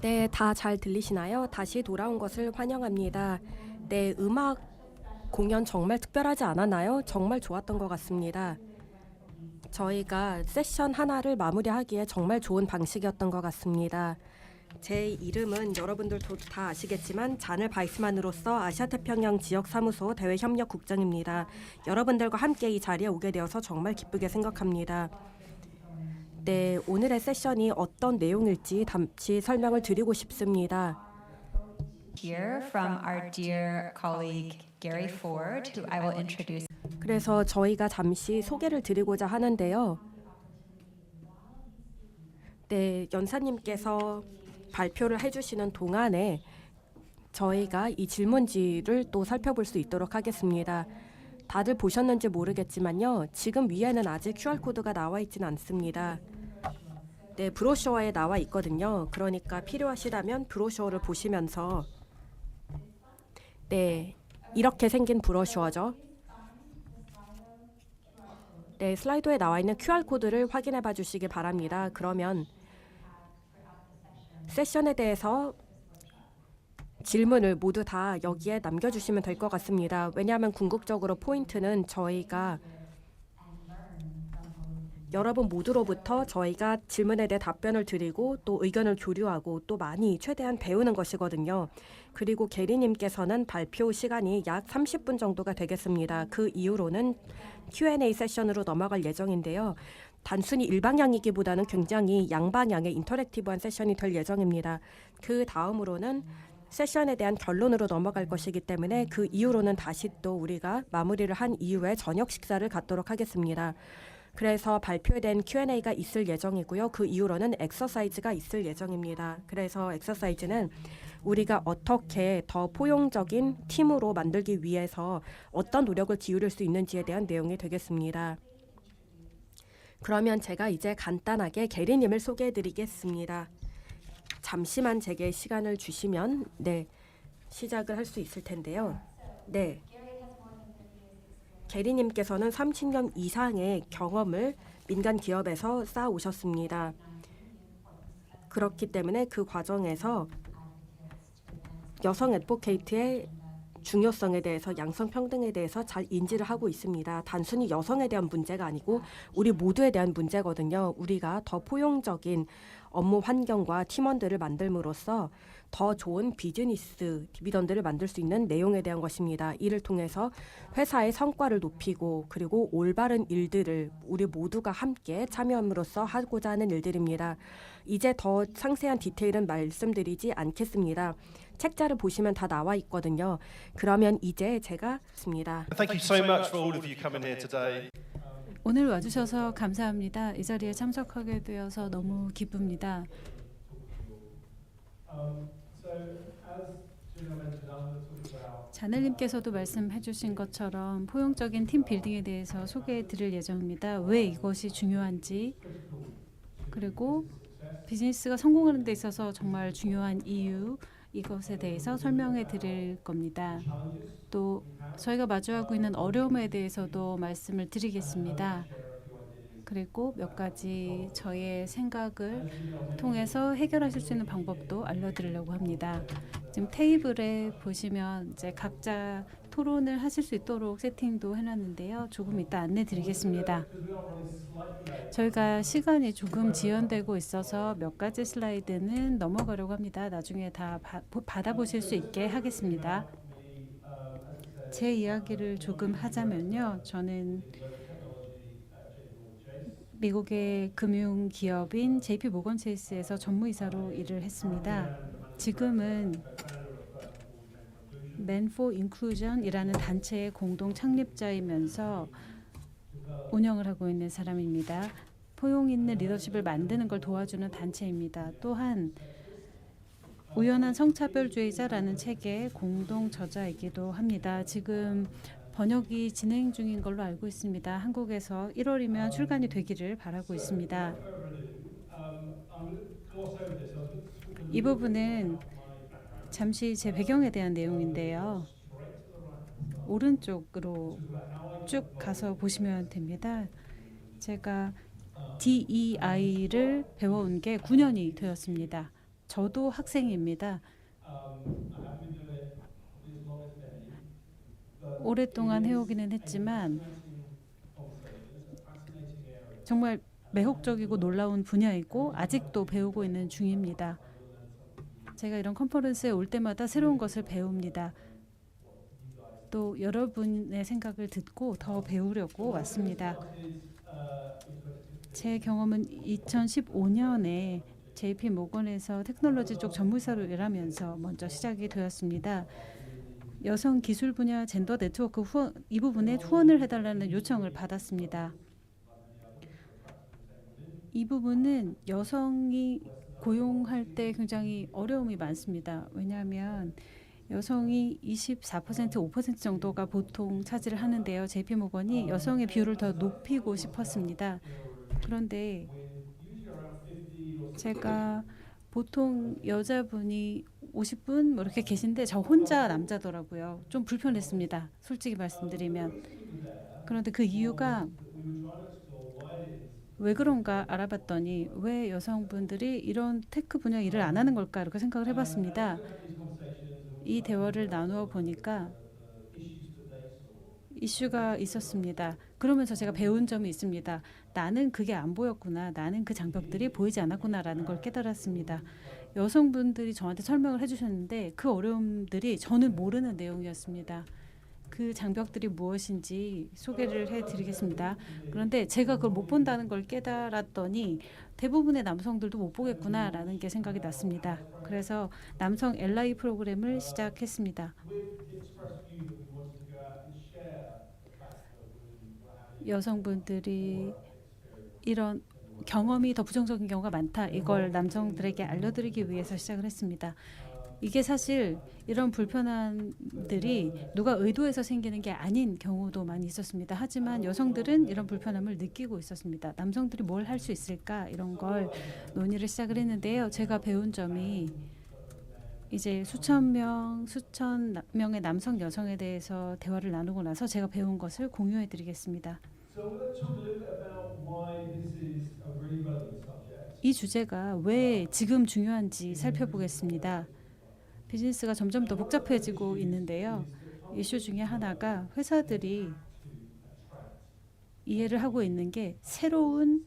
네, 다 잘 들리시나요? 다시 돌아온 것을 환영합니다. 네, 음악 공연 정말 특별하지 않았나요? 정말 좋았던 것 같습니다. 저희가 세션 하나를 마무리하기에 정말 좋은 방식이었던 것 같습니다. 제 이름은 여러분들도 다 아시겠지만 자늘 바이스만으로서 아시아태평양 지역사무소 대외협력국장입니다. 여러분들과 함께 이 자리에 오게 되어서 정말 기쁘게 생각합니다. 네, 오늘의 세션이 어떤 내용일지 잠시 설명을 드리고 싶습니다. Here from our dear colleague Gary Ford, who I will introduce. 그래서 저희가 잠시 소개를 드리고자 하는데요. 네, 연사님께서 발표를 해주시는 동안에 저희가 이 질문지를 또 살펴볼 수 있도록 하겠습니다. 다들 보셨는지 모르겠지만요. 지금 위에는 아직 QR코드가 나와 있지는 않습니다. 네, 브로셔에 나와 있거든요. 그러니까 필요하시다면 브로셔를 보시면서 네, 이렇게 생긴 브로셔죠. 네, 슬라이드에 나와 있는 QR코드를 확인해 봐 주시기 바랍니다. 그러면 세션에 대해서 질문을 모두 다 여기에 남겨주시면 될 것 같습니다. 왜냐하면 궁극적으로 포인트는 저희가 여러분 모두로부터 저희가 질문에 대해 답변을 드리고 또 의견을 교류하고 또 많이 최대한 배우는 것이거든요. 그리고 게리님께서는 발표 시간이 약 30분 정도가 되겠습니다. 그 이후로는 Q&A 세션으로 넘어갈 예정인데요. 단순히 일방향이기보다는 굉장히 양방향의 인터랙티브한 세션이 될 예정입니다. 그 다음으로는 세션에 대한 결론으로 넘어갈 것이기 때문에 그 이후로는 다시 또 우리가 마무리를 한 이후에 저녁 식사를 갖도록 하겠습니다. 그래서 발표에 대한 Q&A가 있을 예정이고요. 그 이후로는 엑서사이즈가 있을 예정입니다. 그래서 엑서사이즈는 우리가 어떻게 더 포용적인 팀으로 만들기 위해서 어떤 노력을 기울일 수 있는지에 대한 내용이 되겠습니다. 그러면 제가 이제 간단하게 게리님을 소개해드리겠습니다. 잠시만 제게 시간을 주시면 시작을 할 수 있을 텐데요. 네. 게리님께서는 30년 이상의 경험을 민간 기업에서 쌓아오셨습니다. 그렇기 때문에 그 과정에서 여성 애드보케이트의 중요성에 대해서 양성평등에 대해서 잘 인지를 하고 있습니다. 단순히 여성에 대한 문제가 아니고 우리 모두에 대한 문제거든요. 우리가 더 포용적인 업무 환경과 팀원들을 만들므로써 더 좋은 비즈니스 디비던드를 만들 수 있는 내용에 대한 것입니다. 이를 통해서 회사의 성과를 높이고 그리고 올바른 일들을 우리 모두가 함께 참여함으로써 하고자 하는 일들입니다. 이제 더 상세한 디테일은 말씀드리지 않겠습니다. 책자를 보시면 다 나와 있거든요. 그러면 이제 제가 습니다. Thank you so much for all of you coming here today. 오늘 와주셔서 감사합니다. 이 자리에 참석하게 되어서 너무 기쁩니다. 자넬님께서도 말씀해 주신 것처럼 포용적인 팀 빌딩에 대해서 소개해 드릴 예정입니다. 왜 이것이 중요한지, 그리고 비즈니스가 성공하는 데 있어서 정말 중요한 이유, 이것에 대해서 설명해 드릴 겁니다. 또 저희가 마주하고 있는 어려움에 대해서도 말씀을 드리겠습니다. 그리고 몇 가지 저의 생각을 통해서 해결하실 수 있는 방법도 알려드리려고 합니다. 지금 테이블에 보시면 이제 각자 토론을 하실 수 있도록 세팅도 해놨는데요. 조금 이따 안내 드리겠습니다. 저희가 시간이 조금 지연되고 있어서 몇 가지 슬라이드는 넘어가려고 합니다. 나중에 다 받아보실 수 있게 하겠습니다. 제 이야기를 조금 하자면요. 저는 미국의 금융기업인 JP 모건 체이스에서 전무이사로 일을 했습니다. 지금은 Men for Inclusion이라는 단체의 공동 창립자이면서 운영을 하고 있는 사람입니다. 포용 있는 리더십을 만드는 걸 도와주는 단체입니다. 또한 우연한 성차별주의자라는 책의 공동 저자이기도 합니다. 지금 번역이 진행 중인 걸로 알고 있습니다. 한국에서 1월이면 출간이 되기를 바라고 있습니다. 이 부분은 잠시 제 배경에 대한 내용인데요. 오른쪽으로 쭉 가서 보시면 됩니다. 제가 DEI를 배워온 게 9년이 되었습니다. 저도 학생입니다. 오랫동안 해오기는 했지만 정말 매혹적이고 놀라운 분야이고 아직도 배우고 있는 중입니다. 제가 이런 컨퍼런스에 올 때마다 새로운 것을 배웁니다. 또 여러분의 생각을 듣고 더 배우려고 왔습니다. 제 경험은 2015년에 JP 모건에서 테크놀로지 쪽 전무이사로 일하면서 먼저 시작이 되었습니다. 여성 기술 분야 젠더 네트워크 이 부분에 후원을 해달라는 요청을 받았습니다. 이 부분은 여성이 고용할 때 굉장히 어려움이 많습니다. 왜냐하면 여성이 24%, 5% 정도가 보통 차지를 하는데요. JP모건이 여성의 비율을 더 높이고 싶었습니다. 그런데 제가 보통 여자분이 50분 뭐 이렇게 계신데 저 혼자 남자더라고요. 좀 불편했습니다. 솔직히 말씀드리면. 그런데 그 이유가 왜 그런가 알아봤더니 왜 여성분들이 이런 테크 분야 일을 안 하는 걸까 이렇게 생각을 해봤습니다. 이 대화를 나누어 보니까 이슈가 있었습니다. 그러면서 제가 배운 점이 있습니다. 나는 그게 안 보였구나. 나는 그 장벽들이 보이지 않았구나라는 걸 깨달았습니다. 여성분들이 저한테 설명을 해주셨는데 그 어려움들이 저는 모르는 내용이었습니다. 그 장벽들이 무엇인지 소개를 해드리겠습니다. 그런데 제가 그걸 못 본다는 걸 깨달았더니 대부분의 남성들도 못 보겠구나라는 게 생각이 났습니다. 그래서 남성 LI 프로그램을 시작했습니다. 여성분들이 이런 경험이 더 부정적인 경우가 많다. 이걸 남성들에게 알려드리기 위해서 시작을 했습니다. 이게 사실 이런 불편함들이 누가 의도해서 생기는 게 아닌 경우도 많이 있었습니다. 하지만 여성들은 이런 불편함을 느끼고 있었습니다. 남성들이 뭘 할 수 있을까 이런 걸 논의를 시작을 했는데요. 제가 배운 점이 이제 수천 명의 남성 여성에 대해서 대화를 나누고 나서 제가 배운 것을 공유해 드리겠습니다. 이 주제가 왜 지금 중요한지 살펴보겠습니다. 비즈니스가 점점 더 복잡해지고 있는데요. 이슈 중에 하나가 회사들이 이해를 하고 있는 게 새로운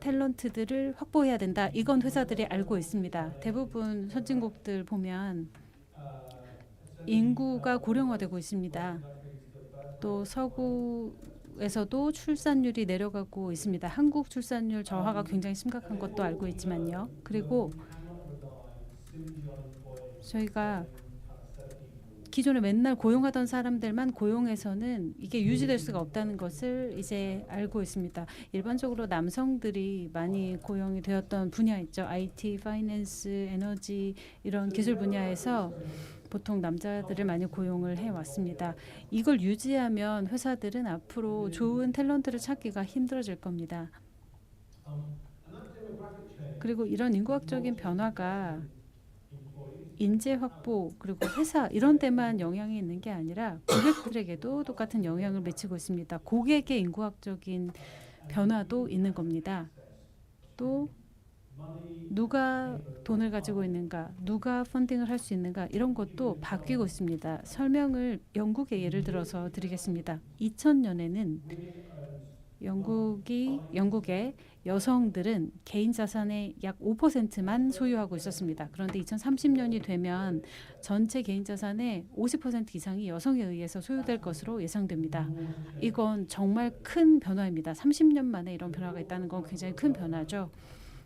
탤런트들을 확보해야 된다. 이건 회사들이 알고 있습니다. 대부분 선진국들 보면 인구가 고령화되고 있습니다. 또 서구에서도 출산율이 내려가고 있습니다. 한국 출산율 저하가 굉장히 심각한 것도 알고 있지만요. 그리고 저희가 기존에 맨날 고용하던 사람들만 고용해서는 이게 유지될 수가 없다는 것을 이제 알고 있습니다. 일반적으로 남성들이 많이 고용이 되었던 분야 있죠. IT, 파이낸스, 에너지 이런 기술 분야에서 보통 남자들을 많이 고용을 해왔습니다. 이걸 유지하면 회사들은 앞으로 좋은 탤런트를 찾기가 힘들어질 겁니다. 그리고 이런 인구학적인 변화가 인재 확보 그리고 회사 이런 데만 영향이 있는 게 아니라 고객들에게도 똑같은 영향을 미치고 있습니다. 고객의 인구학적인 변화도 있는 겁니다. 또 누가 돈을 가지고 있는가, 누가 펀딩을 할 수 있는가 이런 것도 바뀌고 있습니다. 설명을 영국의 예를 들어서 드리겠습니다. 2000년에는 영국의 여성들은 개인 자산의 약 5%만 소유하고 있었습니다. 그런데 2030년이 되면 전체 개인 자산의 50% 이상이 여성에 의해서 소유될 것으로 예상됩니다. 이건 정말 큰 변화입니다. 30년 만에 이런 변화가 있다는 건 굉장히 큰 변화죠.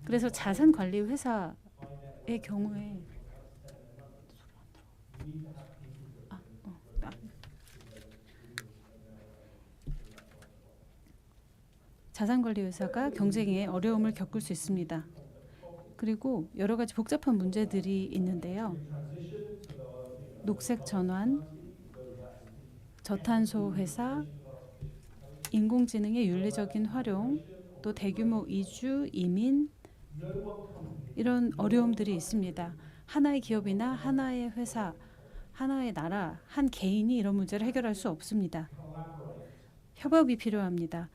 그래서 자산 관리 회사의 경우에 자산관리 회사가 경쟁에 어려움을 겪을 수 있습니다. 그리고 여러 가지 복잡한 문제들이 있는데요. 녹색 전환, 저탄소 회사, 인공지능의 윤리적인 활용, 또 대규모 이주, 이민 이런 어려움들이 있습니다. 하나의 기업이나 하나의 회사, 하나의 나라, 한 개인이 이런 문제를 해결할 수 없습니다. 협업이 필요합니다.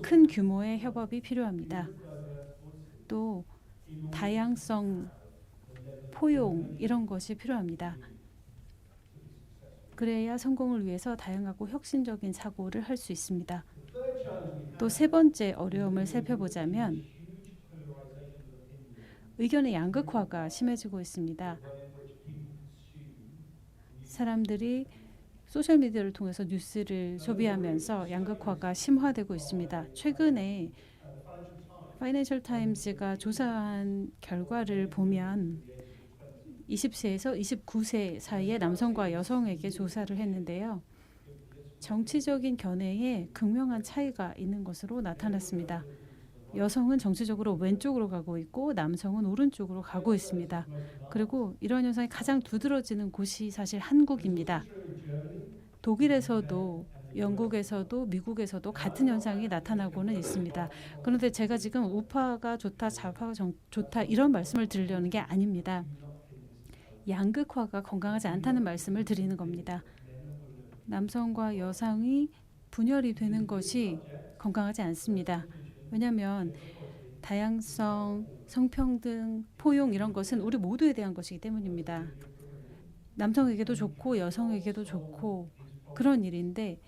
큰 규모의 협업이 필요합니다. 또 다양성, 포용 이런 것이 필요합니다. 그래야 성공을 위해서 다양하고 혁신적인 사고를 할 수 있습니다. 또 세 번째 어려움을 살펴보자면 의견의 양극화가 심해지고 있습니다. 사람들이 소셜미디어를 통해서 뉴스를 소비하면서 양극화가 심화되고 있습니다. 최근에 파이낸셜 타임즈가 조사한 결과를 보면 20세에서 29세 사이의 남성과 여성에게 조사를 했는데요. 정치적인 견해에 극명한 차이가 있는 것으로 나타났습니다. 여성은 정치적으로 왼쪽으로 가고 있고 남성은 오른쪽으로 가고 있습니다. 그리고 이런 현상이 가장 두드러지는 곳이 사실 한국입니다. 독일에서도 영국에서도 미국에서도 같은 현상이 나타나고는 있습니다. 그런데 제가 지금 우파가 좋다, 좌파가 좋다 이런 말씀을 드리려는 게 아닙니다. 양극화가 건강하지 않다는 말씀을 드리는 겁니다. 남성과 여성이 분열이 되는 것이 건강하지 않습니다. 왜냐하면 다양성, 성평등, 포용 이런 것은 우리 모두에 대한 것이기 때문입니다. 남성에게도 좋고 여성에게도 좋고 그런 일인데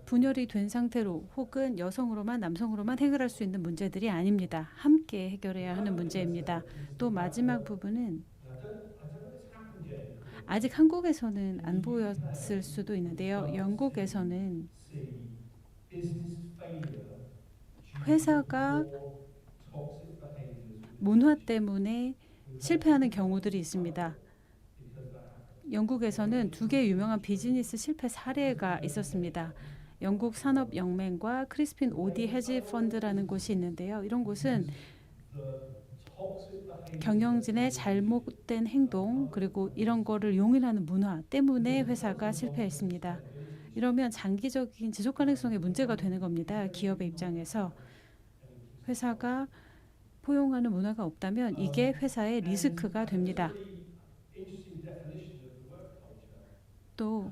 분열이 된 상태로 혹은 여성으로만 남성으로만 해결할 수 있는 문제들이 아닙니다. 함께 해결해야 하는 문제입니다. 또 마지막 부분은 아직 한국에서는 안 보였을 수도 있는데요. 영국에서는 회사가 문화 때문에 실패하는 경우들이 있습니다. 영국에서는 두 개의 유명한 비즈니스 실패 사례가 있었습니다. 영국 산업연맹과 크리스핀 오디 헤지 펀드라는 곳이 있는데요. 이런 곳은 경영진의 잘못된 행동 그리고 이런 거를 용인하는 문화 때문에 회사가 실패했습니다. 이러면 장기적인 지속 가능성에 문제가 되는 겁니다. 기업의 입장에서 회사가 포용하는 문화가 없다면 이게 회사의 리스크가 됩니다. 또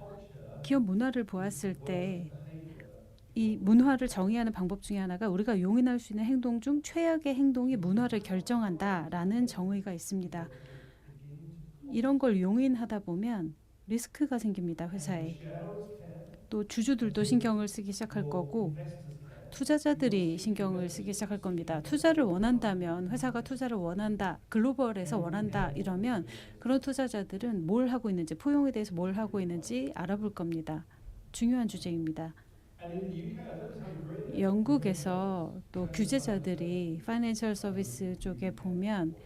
기업 문화를 보았을 때 이 문화를 정의하는 방법 중에 하나가 우리가 용인할 수 있는 행동 중 최악의 행동이 문화를 결정한다라는 정의가 있습니다. 이런 걸 용인하다 보면 리스크가 생깁니다. 회사에. 또 주주들도 신경을 쓰기 시작할 거고 투자자들이 신경을 쓰기 시작할 겁니다. 투자를 원한다면 회사가 투자를 원한다, 글로벌에서 원한다 이러면 그런 투자자들은 뭘 하고 있는지 포용에 대해서 뭘 하고 있는지 알아볼 겁니다. 중요한 주제입니다. 영국에서 또 규제자들이 파이낸셜 서비스 쪽에 보면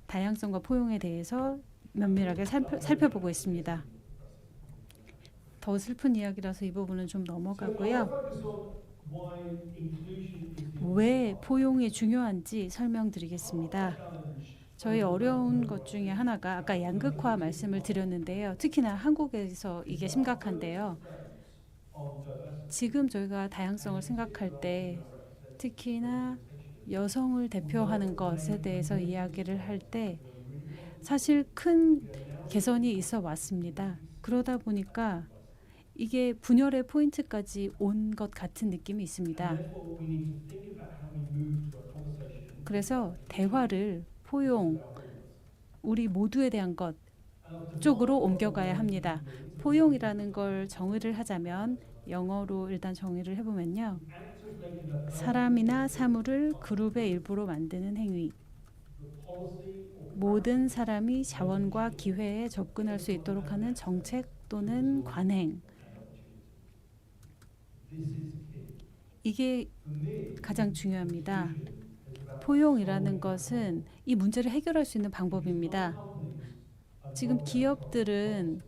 다양성과 포용에 대해서 면밀하게 살펴보고 있습니다. 더 슬픈 이야기라서 이 부분은 좀 넘어가고요. 왜 포용이 중요한지 설명드리겠습니다. 저희 어려운 것 중에 하나가 아까 양극화 말씀을 드렸는데요. 특히나 한국에서 이게 심각한데요. 지금 저희가 다양성을 생각할 때 특히나 여성을 대표하는 것에 대해서 이야기를 할 때 사실 큰 개선이 있어 왔습니다. 그러다 보니까 이게 분열의 포인트까지 온 것 같은 느낌이 있습니다. 그래서 대화를 포용, 우리 모두에 대한 것 쪽으로 옮겨가야 합니다. 포용이라는 걸 정의를 하자면 영어로 일단 정의를 해보면요. 사람이나 사물을 그룹의 일부로 만드는 행위. 모든 사람이 자원과 기회에 접근할 수 있도록 하는 정책 또는 관행. 이게 가장 중요합니다. 포용이라는 것은 이 문제를 해결할 수 있는 방법입니다. 지금 기업들은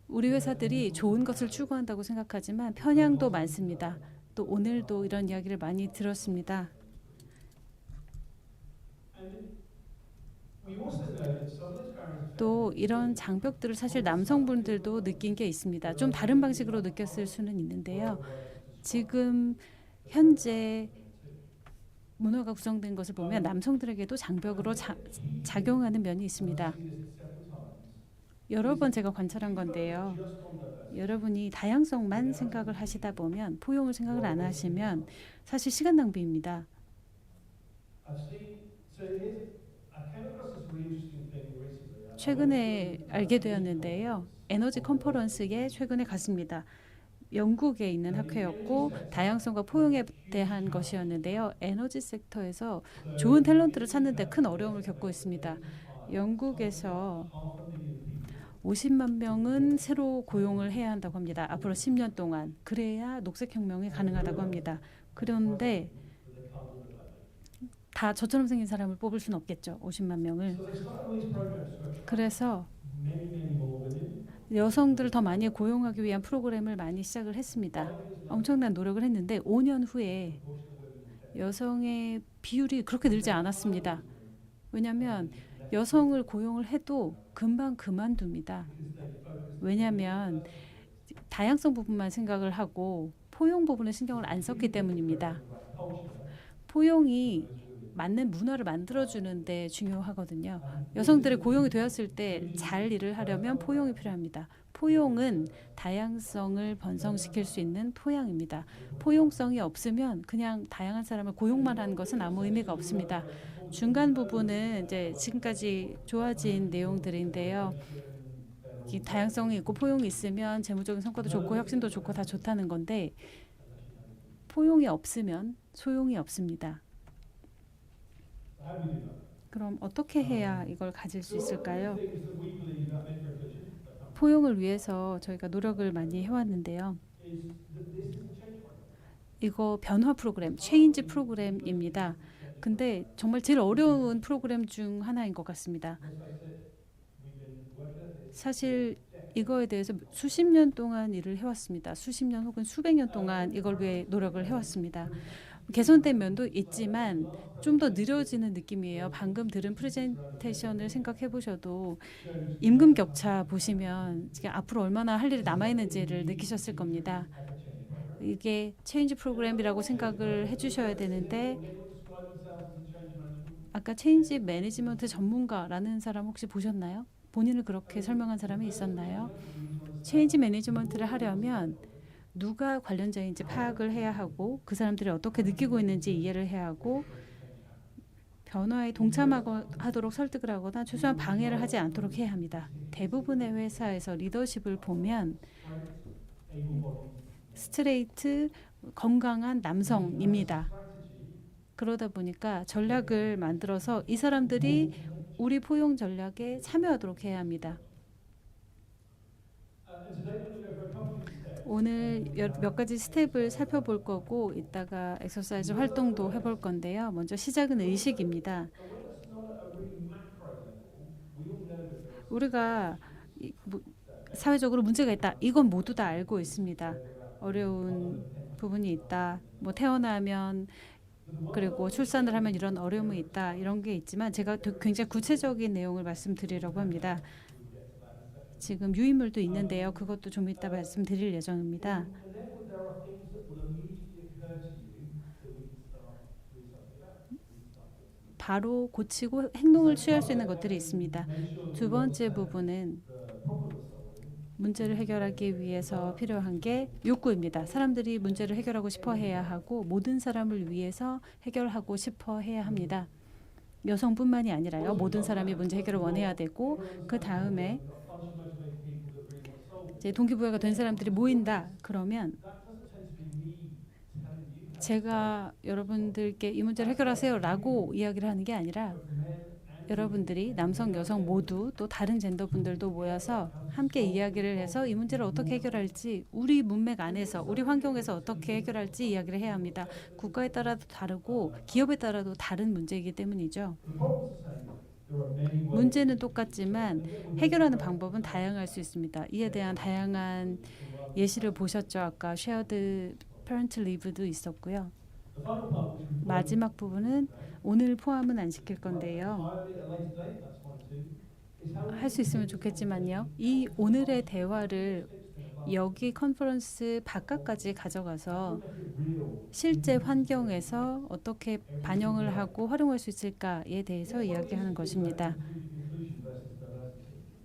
우리 회사들이 좋은 것을 추구한다고 생각하지만 편향도 많습니다. 또 오늘도 이런 이야기를 많이 들었습니다. 또 이런 장벽들을 사실 남성분들도 느낀 게 있습니다. 좀 다른 방식으로 느꼈을 수는 있는데요. 지금 현재 문화가 구성된 것을 보면 남성들에게도 장벽으로 작용하는 면이 있습니다. 여러 번 제가 관찰한 건데요. 여러분이 다양성만 생각을 하시다 보면 포용을 생각을 안 하시면 사실 시간 낭비입니다. 최근에 알게 되었는데요. 에너지 컨퍼런스에 최근에 갔습니다. 영국에 있는 학회였고 다양성과 포용에 대한 것이었는데요. 에너지 섹터에서 좋은 탤런트를 찾는 데 큰 어려움을 겪고 있습니다. 영국에서 50만 명은 새로 고용을 해야 한다고 합니다. 앞으로 10년 동안. 그래야 녹색혁명이 가능하다고 합니다. 그런데 다 저처럼 생긴 사람을 뽑을 수는 없겠죠. 50만 명을. 그래서 여성들을 더 많이 고용하기 위한 프로그램을 많이 시작을 했습니다. 엄청난 노력을 했는데 5년 후에 여성의 비율이 그렇게 늘지 않았습니다. 왜냐하면 여성을 고용을 해도 금방 그만둡니다. 왜냐하면 다양성 부분만 생각을 하고 포용 부분에 신경을 안 썼기 때문입니다. 포용이 맞는 문화를 만들어주는데 중요하거든요. 여성들이 고용이 되었을 때 잘 일을 하려면 포용이 필요합니다. 포용은 다양성을 번성시킬 수 있는 토양입니다. 포용성이 없으면 그냥 다양한 사람을 고용만 하는 것은 아무 의미가 없습니다. 중간 부분은 이제 지금까지 좋아진 내용들인데요. 이 다양성이 있고 포용이 있으면 재무적인 성과도 좋고 혁신도 좋고 다 좋다는 건데 포용이 없으면 소용이 없습니다. 그럼 어떻게 해야 이걸 가질 수 있을까요? 포용을 위해서 저희가 노력을 많이 해왔는데요. 이거 변화 프로그램, 체인지 프로그램입니다. 근데 정말 제일 어려운 프로그램 중 하나인 것 같습니다. 사실 이거에 대해서 수십 년 동안 일을 해왔습니다. 수십 년 혹은 수백 년 동안 이걸 위해 노력을 해왔습니다. 개선된 면도 있지만 좀 더 느려지는 느낌이에요. 방금 들은 프레젠테이션을 생각해 보셔도 임금 격차 보시면 앞으로 얼마나 할 일이 남아있는지를 느끼셨을 겁니다. 이게 체인지 프로그램이라고 생각을 해주셔야 되는데 아까 체인지 매니지먼트 전문가라는 사람 혹시 보셨나요? 본인을 그렇게 설명한 사람이 있었나요? 체인지 매니지먼트를 하려면 누가 관련자인지 파악을 해야 하고 그 사람들이 어떻게 느끼고 있는지 이해를 해야 하고 변화에 동참하도록 설득을 하거나 최소한 방해를 하지 않도록 해야 합니다. 대부분의 회사에서 리더십을 보면 스트레이트 건강한 남성입니다. 그러다 보니까 전략을 만들어서 이 사람들이 우리 포용 전략에 참여하도록 해야 합니다. 오늘 몇 가지 스텝을 살펴볼 거고 이따가 엑서사이즈 활동도 해볼 건데요. 먼저 시작은 의식입니다. 우리가 사회적으로 문제가 있다. 이건 모두 다 알고 있습니다. 어려운 부분이 있다. 뭐 태어나면 그리고 출산을 하면 이런 어려움이 있다. 이런 게 있지만 제가 굉장히 구체적인 내용을 말씀드리려고 합니다. 지금 유인물도 있는데요. 그것도 좀 이따 말씀드릴 예정입니다. 바로 고치고 행동을 취할 수 있는 것들이 있습니다. 두 번째 부분은 문제를 해결하기 위해서 필요한 게 욕구입니다. 사람들이 문제를 해결하고 싶어 해야 하고 모든 사람을 위해서 해결하고 싶어 해야 합니다. 여성뿐만이 아니라요. 모든 사람이 문제 해결을 원해야 되고 그 다음에 이제 동기부여가 된 사람들이 모인다. 그러면 제가 여러분들께 이 문제를 해결하세요라고 이야기를 하는 게 아니라 여러분들이 남성, 여성 모두 또 다른 젠더분들도 모여서 함께 이야기를 해서 이 문제를 어떻게 해결할지 우리 문맥 안에서 우리 환경에서 어떻게 해결할지 이야기를 해야 합니다. 국가에 따라도 다르고 기업에 따라도 다른 문제이기 때문이죠. 문제는 똑같지만 해결하는 방법은 다양할 수 있습니다. 이에 대한 다양한 예시를 보셨죠. 아까 쉐어드 패런트 리브도 있었고요. 마지막 부분은 오늘 포함은 안 시킬 건데요. 할 수 있으면 좋겠지만요. 이 오늘의 대화를 여기 컨퍼런스 바깥까지 가져가서 실제 환경에서 어떻게 반영을 하고 활용할 수 있을까에 대해서 이야기하는 것입니다.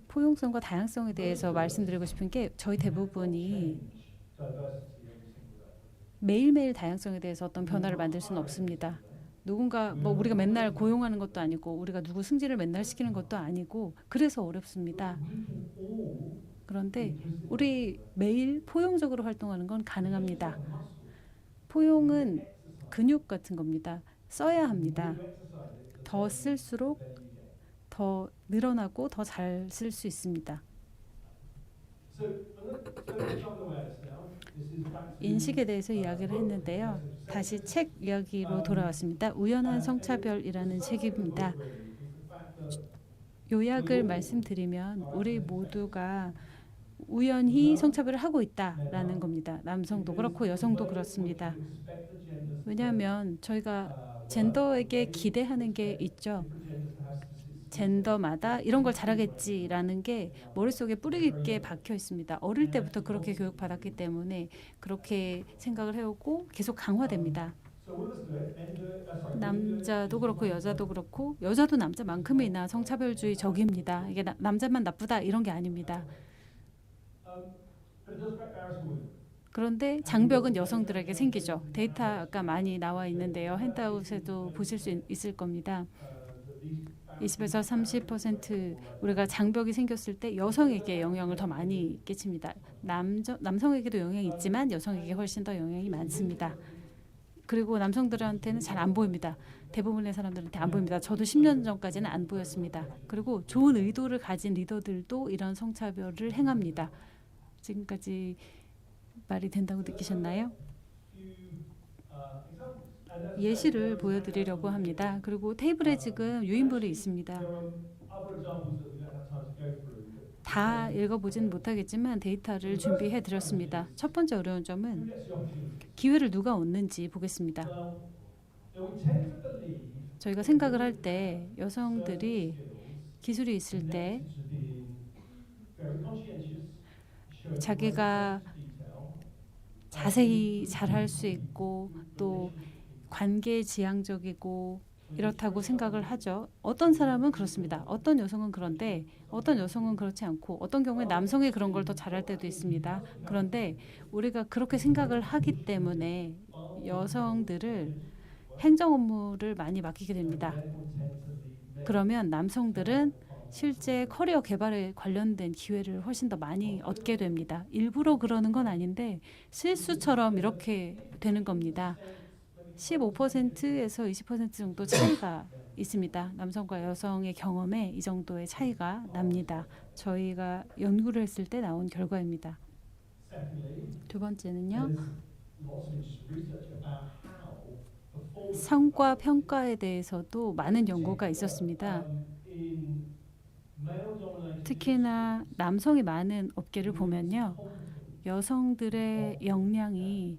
포용성과 다양성에 대해서 말씀드리고 싶은 게 저희 대부분이 매일매일 다양성에 대해서 어떤 변화를 만들 수는 없습니다. 누군가 뭐 우리가 맨날 고용하는 것도 아니고 우리가 누구 승진을 맨날 시키는 것도 아니고 그래서 어렵습니다. 그런데 우리 매일 포용적으로 활동하는 건 가능합니다. 포용은 근육 같은 겁니다. 써야 합니다. 더 쓸수록 더 늘어나고 더 잘 쓸 수 있습니다. 인식에 대해서 이야기를 했는데요. 다시 책 이야기로 돌아왔습니다. 우연한 성차별이라는 책입니다. 요약을 말씀드리면 우리 모두가 우연히 성차별을 하고 있다라는 겁니다. 남성도 그렇고 여성도 그렇습니다. 왜냐하면 저희가 젠더에게 기대하는 게 있죠. 젠더마다 이런 걸 잘하겠지라는 게 머릿속에 뿌리 깊게 박혀 있습니다. 어릴 때부터 그렇게 교육받았기 때문에 그렇게 생각을 해오고 계속 강화됩니다. 남자도 그렇고 여자도 그렇고 여자도 남자만큼이나 성차별주의적입니다. 이게 남자만 나쁘다 이런 게 아닙니다. 그런데 장벽은 여성들에게 생기죠. 데이터가 많이 나와 있는데요. 핸드아웃에도 보실 수 있을 겁니다. 20에서 30% 우리가 장벽이 생겼을 때 여성에게 영향을 더 많이 끼칩니다. 남성에게도 영향이 있지만 여성에게 훨씬 더 영향이 많습니다. 그리고 남성들한테는 잘 안 보입니다. 대부분의 사람들한테 안 보입니다. 저도 10년 전까지는 안 보였습니다. 그리고 좋은 의도를 가진 리더들도 이런 성차별을 행합니다. 지금까지 말이 된다고 느끼셨나요? 예시를 보여드리려고 합니다. 그리고 테이블에 지금 유인물이 있습니다. 다 읽어보지는 못하겠지만 데이터를 준비해 드렸습니다. 첫 번째 어려운 점은 기회를 누가 얻는지 보겠습니다. 저희가 생각을 할 때 여성들이 기술이 있을 때 자기가 자세히 잘할 수 있고 또 관계지향적이고 이렇다고 생각을 하죠. 어떤 사람은 그렇습니다. 어떤 여성은 그런데 어떤 여성은 그렇지 않고 어떤 경우에 남성이 그런 걸 더 잘할 때도 있습니다. 그런데 우리가 그렇게 생각을 하기 때문에 여성들을 행정 업무를 많이 맡기게 됩니다. 그러면 남성들은 실제 커리어 개발에 관련된 기회를 훨씬 더 많이 얻게 됩니다. 일부러 그러는 건 아닌데 실수처럼 이렇게 되는 겁니다. 15%에서 20% 정도 차이가 있습니다. 남성과 여성의 경험에 이 정도의 차이가 납니다. 저희가 연구를 했을 때 나온 결과입니다. 두 번째는요. 성과 평가에 대해서도 많은 연구가 있었습니다. 특히나 남성이 많은 업계를 보면요. 여성들의 역량이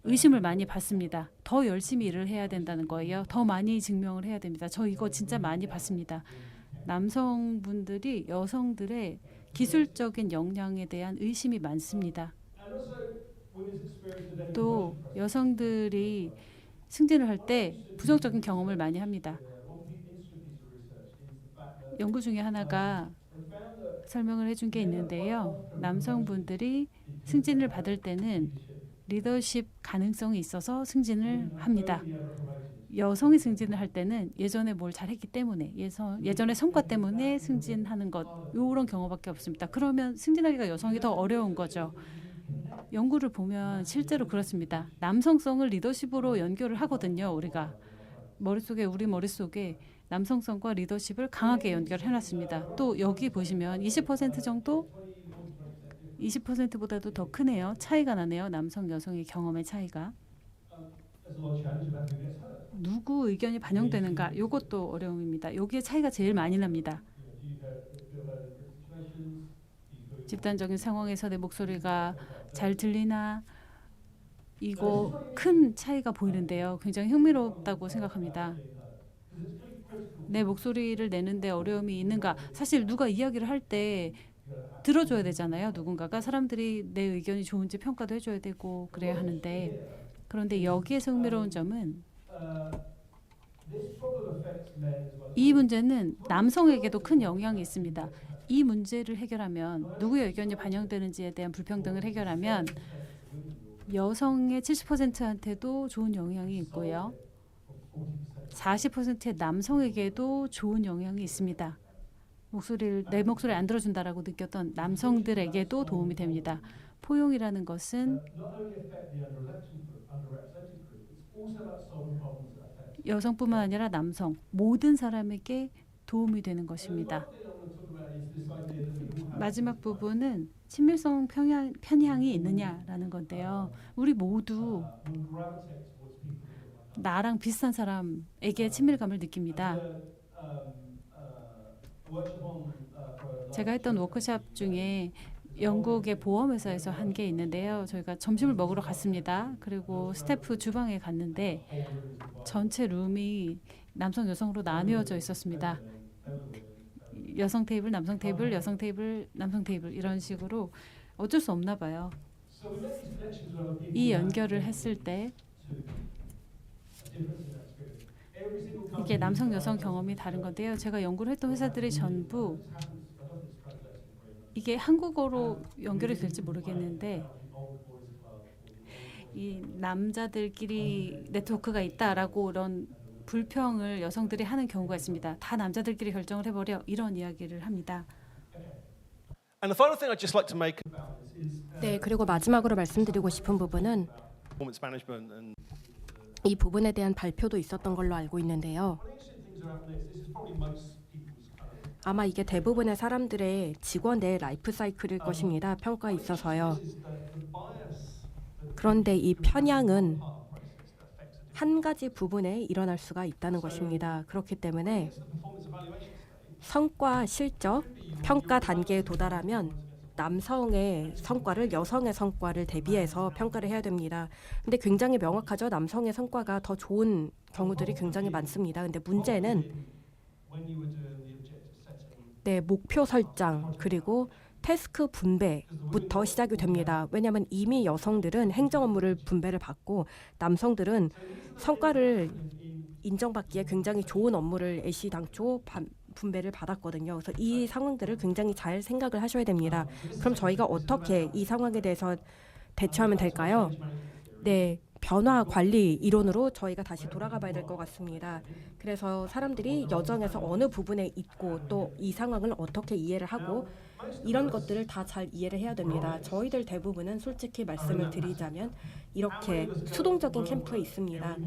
의심을 많이 받습니다. 더 열심히 일을 해야 된다는 거예요. 더 많이 증명을 해야 됩니다. 저 이거 진짜 많이 봤습니다. 남성분들이 여성들의 기술적인 역량에 대한 의심이 많습니다. 또 여성들이 승진을 할 때 부정적인 경험을 많이 합니다. 연구 중에 하나가 설명을 해준 게 있는데요. 남성분들이 승진을 받을 때는 리더십 가능성이 있어서 승진을 합니다. 여성이 승진을 할 때는 예전에 뭘 잘했기 때문에 예전의 성과 때문에 승진하는 것 이런 경우밖에 없습니다. 그러면 승진하기가 여성이 더 어려운 거죠. 연구를 보면 실제로 그렇습니다. 남성성을 리더십으로 연결을 하거든요. 우리가 우리 머릿속에 남성성과 리더십을 강하게 연결해놨습니다. 또 여기 보시면 20% 정도 20%보다도 더 크네요. 차이가 나네요. 남성, 여성의 경험의 차이가. 누구 의견이 반영되는가? 이것도 어려움입니다. 여기에 차이가 제일 많이 납니다. 집단적인 상황에서 내 목소리가 잘 들리나? 이거 큰 차이가 보이는데요. 굉장히 흥미롭다고 생각합니다. 내 목소리를 내는데 어려움이 있는가? 사실 누가 이야기를 할 때 들어줘야 되잖아요. 누군가가 사람들이 내 의견이 좋은지 평가도 해줘야 되고 그래야 하는데 그런데 여기에서 흥미로운 점은 이 문제는 남성에게도 큰 영향이 있습니다. 이 문제를 해결하면 누구의 의견이 반영되는지에 대한 불평등을 해결하면 여성의 70%한테도 좋은 영향이 있고요. 40%의 남성에게도 좋은 영향이 있습니다. 내 목소리를 안 들어준다라고 느꼈던 남성들에게도 도움이 됩니다. 포용이라는 것은 여성뿐만 아니라 남성, 모든 사람에게 도움이 되는 것입니다. 마지막 부분은 친밀성 편향이 있느냐라는 건데요. 우리 모두 나랑 비슷한 사람에게 친밀감을 느낍니다. 제가 했던 워크숍 중에 영국의 보험회사에서 한 게 있는데요. 저희가 점심을 먹으러 갔습니다. 그리고 스태프 주방에 갔는데 전체 룸이 남성, 여성으로 나뉘어져 있었습니다. 여성 테이블, 남성 테이블, 여성 테이블, 남성 테이블 이런 식으로 어쩔 수 없나 봐요. 이 연결을 했을 때 이게 남성, 여성 경험이 다른 건데요. 제가 연구를 했던 회사들이 전부 이게 한국어로 연결이 될지 모르겠는데 이 남자들끼리 네트워크가 있다라고 이런 불평을 여성들이 하는 경우가 있습니다. 다 남자들끼리 결정을 해버려 이런 이야기를 합니다. And the final thing I'd just like to make 네, 그리고 마지막으로 말씀드리고 싶은 부분은 performance management and 이 부분에 대한 발표도 있었던 걸로 알고 있는데요. 아마 이게 대부분의 사람들의 직원의 라이프 사이클일 것입니다. 평가에 있어서요. 그런데 이 편향은 한 가지 부분에 일어날 수가 있다는 것입니다. 그렇기 때문에 성과, 실적, 평가 단계에 도달하면 남성의 성과를 여성의 성과를 대비해서 평가를 해야 됩니다. 근데 굉장히 명확하죠. 남성의 성과가 더 좋은 경우들이 굉장히 많습니다. 근데 문제는 목표 설정 그리고 태스크 분배부터 시작이 됩니다. 왜냐하면 이미 여성들은 행정 업무를 분배를 받고 남성들은 성과를 인정받기에 굉장히 좋은 업무를 애시당초 분배를 받았거든요. 그래서 이 상황들을 굉장히 잘 생각을 하셔야 됩니다. 그럼 저희가 어떻게 이 상황에 대해서 대처하면 될까요? 네, 변화 관리 이론으로 저희가 다시 돌아가 봐야 될 것 같습니다. 그래서 사람들이 여정에서 어느 부분에 있고 또 이 상황을 어떻게 이해를 하고 이런 것들을 다 잘 이해를 해야 됩니다. 저희들 대부분은 솔직히 말씀을 드리자면 이렇게 수동적인 캠프에 있습니다.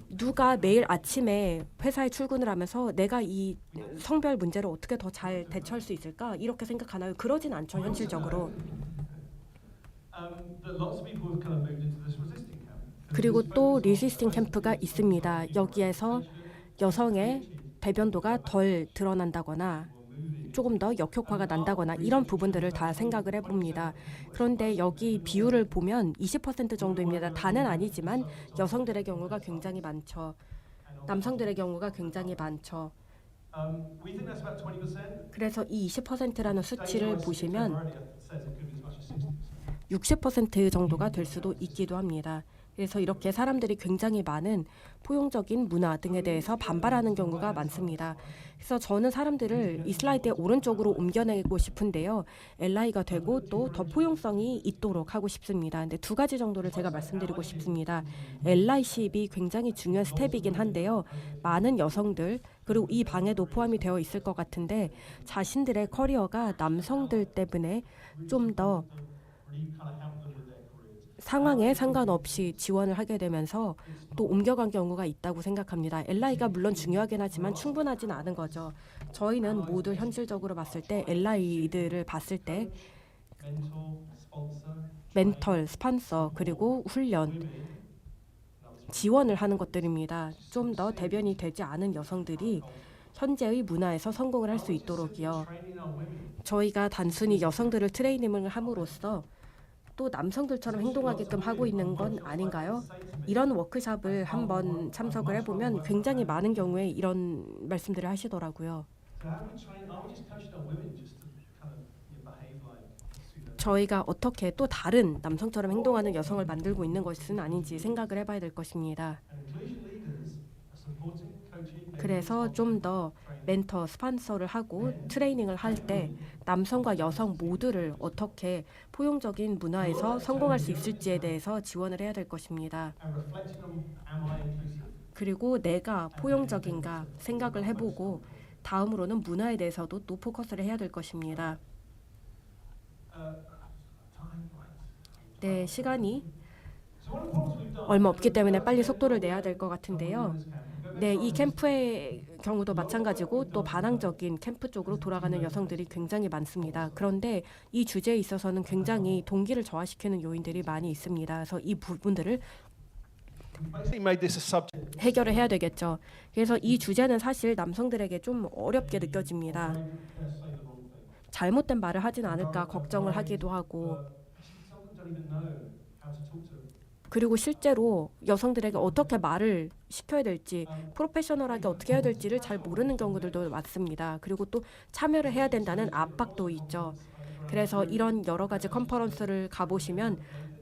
누가 매일 아침에 회사에 출근을 하면서 내가 이 성별 문제를 어떻게 더 잘 대처할 수 있을까 이렇게 생각하나요? 그러진 않죠, 현실적으로. 그리고 또 리시스팅 캠프가 있습니다. 여기에서 여성의 대변도가 덜 드러난다거나 조금 더 역효과가 난다거나 이런 부분들을 다 생각을 해봅니다. 그런데 여기 비율을 보면 20% 정도입니다. 다는 아니지만 여성들의 경우가 굉장히 많죠. 남성들의 경우가 굉장히 많죠. 그래서 이 20%라는 수치를 보시면 60% 정도가 될 수도 있기도 합니다. 그래서 이렇게 사람들이 굉장히 많은 포용적인 문화 등에 대해서 반발하는 경우가 많습니다. 그래서 저는 사람들을 이 슬라이드의 오른쪽으로 옮겨내고 싶은데요. LI가 되고 또 더 포용성이 있도록 하고 싶습니다. 근데 두 가지 정도를 제가 말씀드리고 싶습니다. LI십이 굉장히 중요한 스텝이긴 한데요. 많은 여성들 그리고 이 방에도 포함이 되어 있을 것 같은데 자신들의 커리어가 남성들 때문에 좀 더 상황에 상관없이 지원을 하게 되면서 또 옮겨간 경우가 있다고 생각합니다. LI가 물론 중요하긴 하지만 충분하지는 않은 거죠. 저희는 모두 현실적으로 봤을 때 LI들을 봤을 때 멘털, 스폰서 그리고 훈련, 지원을 하는 것들입니다. 좀 더 대변이 되지 않은 여성들이 현재의 문화에서 성공을 할 수 있도록이요. 저희가 단순히 여성들을 트레이닝을 함으로써 또 남성들처럼 행동하게끔 하고 있는 건 아닌가요? 이런 워크숍을 한번 참석을 해보면 굉장히 많은 경우에 이런 말씀들을 하시더라고요. 저희가 어떻게 또 다른 남성처럼 행동하는 여성을 만들고 있는 것은 아닌지 생각을 해봐야 될 것입니다. 그래서 좀 더 멘터, 스폰서를 하고 트레이닝을 할 때 남성과 여성 모두를 어떻게 포용적인 문화에서 성공할 수 있을지에 대해서 지원을 해야 될 것입니다. 그리고 내가 포용적인가 생각을 해보고 다음으로는 문화에 대해서도 또 포커스를 해야 될 것입니다. 네, 시간이 얼마 없기 때문에 빨리 속도를 내야 될 것 같은데요. 네, 이 캠프의 경우도 마찬가지고 또 반항적인 캠프 쪽으로 돌아가는 여성들이 굉장히 많습니다. 그런데 이 주제에 있어서는 굉장히 동기를 저하시키는 요인들이 많이 있습니다. 그래서 이 부분들을 Basically made this a subject. 해결을 해야 되겠죠. 그래서 이 주제는 사실 남성들에게 좀 어렵게 느껴집니다. 잘못된 말을 하진 않을까 걱정을 하기도 하고, 그리고 실제로 여성들에게 어떻게 말을 시켜야 될지, 프로페셔널하게 어떻게 해야 될지를 잘 모르는 경우들도 많습니다. 그리고 또 참여를 해야 된다는 압박도 있죠. 그래서 이런 여러 가지 컨퍼런스를 가보시면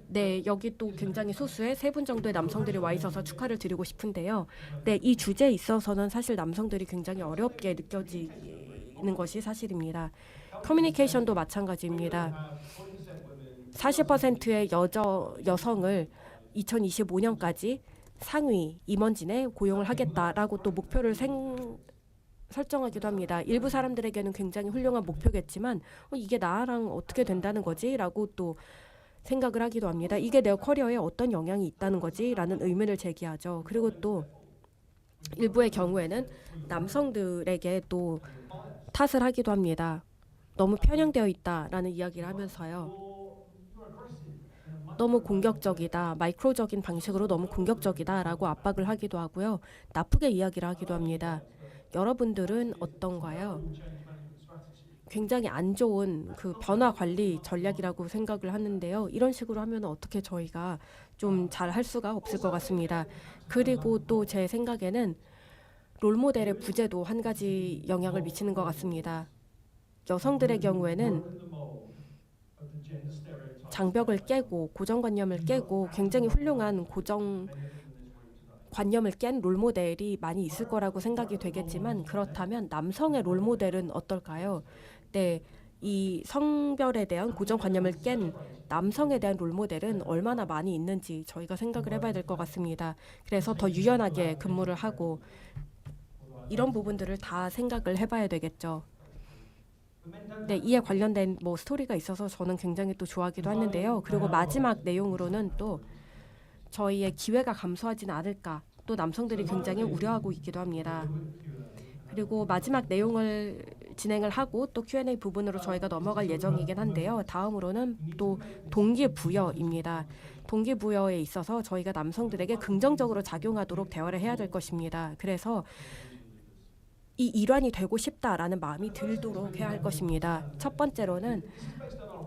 네, 여기 또 굉장히 소수의 3분 정도의 남성들이 와 있어서 축하를 드리고 싶은데요. 네, 이 주제에 있어서는 사실 남성들이 굉장히 어렵게 느껴지는 것이 사실입니다. 커뮤니케이션도 마찬가지입니다. 40%의 여성을 2025년까지 상위 임원진에 고용을 하겠다라고 또 목표를 설정하기도 합니다. 일부 사람들에게는 굉장히 훌륭한 목표겠지만 이게 나랑 어떻게 된다는 거지? 라고 또 생각을 하기도 합니다. 이게 내 커리어에 어떤 영향이 있다는 거지? 라는 의문을 제기하죠. 그리고 또 일부의 경우에는 남성들에게 또 탓을 하기도 합니다. 너무 편향되어 있다라는 이야기를 하면서요. 너무 공격적이다, 마이크로적인 방식으로 너무 공격적이다라고 압박을 하기도 하고요. 나쁘게 이야기를 하기도 합니다. 여러분들은 어떤가요? 굉장히 안 좋은 그 변화 관리 전략이라고 생각을 하는데요. 이런 식으로 하면 어떻게 저희가 좀 잘 할 수가 없을 것 같습니다. 그리고 또 제 생각에는 롤모델의 부재도 한 가지 영향을 미치는 것 같습니다. 여성들의 경우에는 장벽을 깨고 고정관념을 깨고 굉장히 훌륭한 고정관념을 깬 롤모델이 많이 있을 거라고 생각이 되겠지만, 그렇다면 남성의 롤모델은 어떨까요? 네, 이 성별에 대한 고정관념을 깬 남성에 대한 롤모델은 얼마나 많이 있는지 저희가 생각을 해봐야 될 것 같습니다. 그래서 더 유연하게 근무를 하고 이런 부분들을 다 생각을 해봐야 되겠죠. 네, 이에 관련된 스토리가 있어서 저는 굉장히 또 좋아하기도 하는데요. 그리고 마지막 내용으로는 또 저희의 기회가 감소하지는 않을까, 또 남성들이 굉장히 우려하고 있기도 합니다. 그리고 마지막 내용을 진행을 하고 또 Q&A 부분으로 저희가 넘어갈 예정이긴 한데요. 다음으로는 또 동기부여입니다. 동기부여에 있어서 저희가 남성들에게 긍정적으로 작용하도록 대화를 해야 될 것입니다. 그래서 이 일환이 되고 싶다라는 마음이 들도록 해야 할 것입니다. 첫 번째로는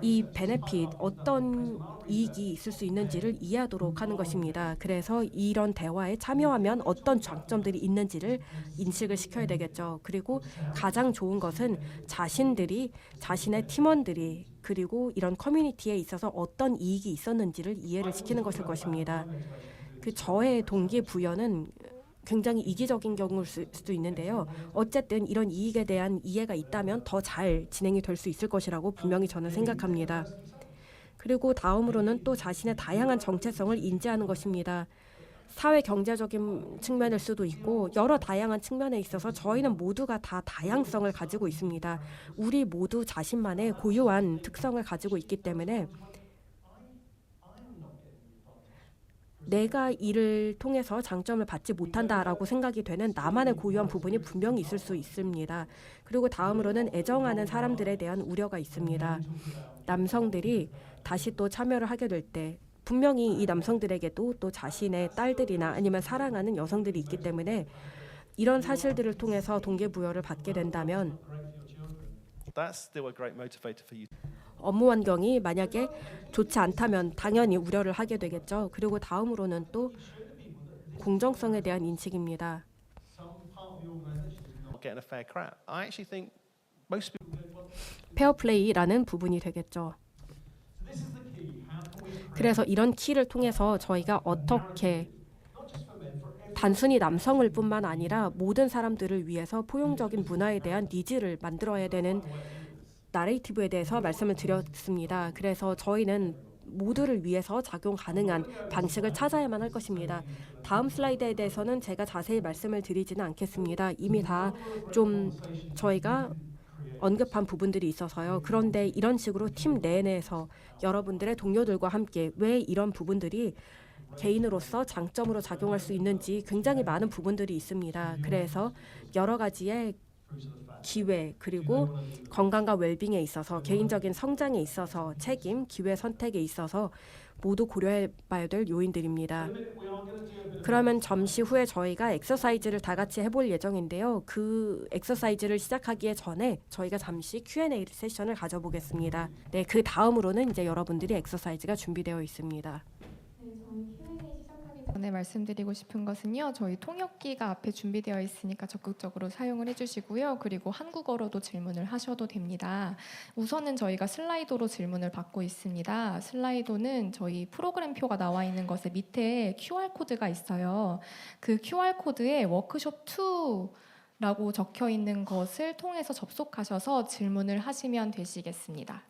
이 베네핏, 어떤 이익이 있을 수 있는지를 이해하도록 하는 것입니다. 그래서 이런 대화에 참여하면 어떤 장점들이 있는지를 인식을 시켜야 되겠죠. 그리고 가장 좋은 것은 자신들이, 자신의 팀원들이, 그리고 이런 커뮤니티에 있어서 어떤 이익이 있었는지를 이해를 시키는 것일 것입니다. 저의 동기부여는 굉장히 이기적인 경우일 수도 있는데요. 어쨌든 이런 이익에 대한 이해가 있다면 더 잘 진행이 될 수 있을 것이라고 분명히 저는 생각합니다. 그리고 다음으로는 또 자신의 다양한 정체성을 인지하는 것입니다. 사회 경제적인 측면일 수도 있고 여러 다양한 측면에 있어서 저희는 모두가 다 다양성을 가지고 있습니다. 우리 모두 자신만의 고유한 특성을 가지고 있기 때문에 내가 이를 통해서 장점을 받지 못한다라고 생각이 되는 나만의 고유한 부분이 분명히 있을 수 있습니다. 그리고 다음으로는 애정하는 사람들에 대한 우려가 있습니다. 남성들이 다시 또 참여를 하게 될 때 분명히 이 남성들에게도 또 자신의 딸들이나 아니면 사랑하는 여성들이 있기 때문에 이런 사실들을 통해서 동기부여를 받게 된다면 That's still a great motivator for you. 업무 환경이 만약에 좋지 않다면 당연히 우려를 하게 되겠죠. 그리고 다음으로는 또 공정성에 대한 인식입니다. Not getting a fair crack. I actually think most people. 페어플레이라는 부분이 되겠죠. 그래서 이런 키를 통해서 저희가 어떻게 단순히 남성을 뿐만 아니라 모든 사람들을 위해서 포용적인 문화에 대한 니즈를 만들어야 되는 나레이티브에 대해서 말씀을 드렸습니다. 그래서 저희는 모두를 위해서 작용 가능한 방식을 찾아야만 할 것입니다. 다음 슬라이드에 대해서는 제가 자세히 말씀을 드리지는 않겠습니다. 이미 다 좀 저희가 언급한 부분들이 있어서요. 그런데 이런 식으로 팀 내내에서 여러분들의 동료들과 함께 왜 이런 부분들이 개인으로서 장점으로 작용할 수 있는지 굉장히 많은 부분들이 있습니다. 그래서 여러 가지의 기회 그리고 건강과 웰빙에 있어서 개인적인 성장에 있어서 책임, 기회 선택에 있어서 모두 고려해 봐야 될 요인들입니다. 그러면 잠시 후에 저희가 엑서사이즈를 다 같이 해볼 예정인데요. 그 엑서사이즈를 시작하기에 전에 저희가 잠시 Q&A 세션을 가져보겠습니다. 네, 그 다음으로는 이제 여러분들이 엑서사이즈가 준비되어 있습니다. 전에 말씀드리고 싶은 것은요. 저희 통역기가 앞에 준비되어 있으니까 적극적으로 사용을 해주시고요. 그리고 한국어로도 질문을 하셔도 됩니다. 우선은 저희가 슬라이도로 질문을 받고 있습니다. 슬라이도는 저희 프로그램표가 나와 있는 것에 밑에 QR코드가 있어요. 그 QR코드에 워크숍 2라고 적혀 있는 것을 통해서 접속하셔서 질문을 하시면 되시겠습니다.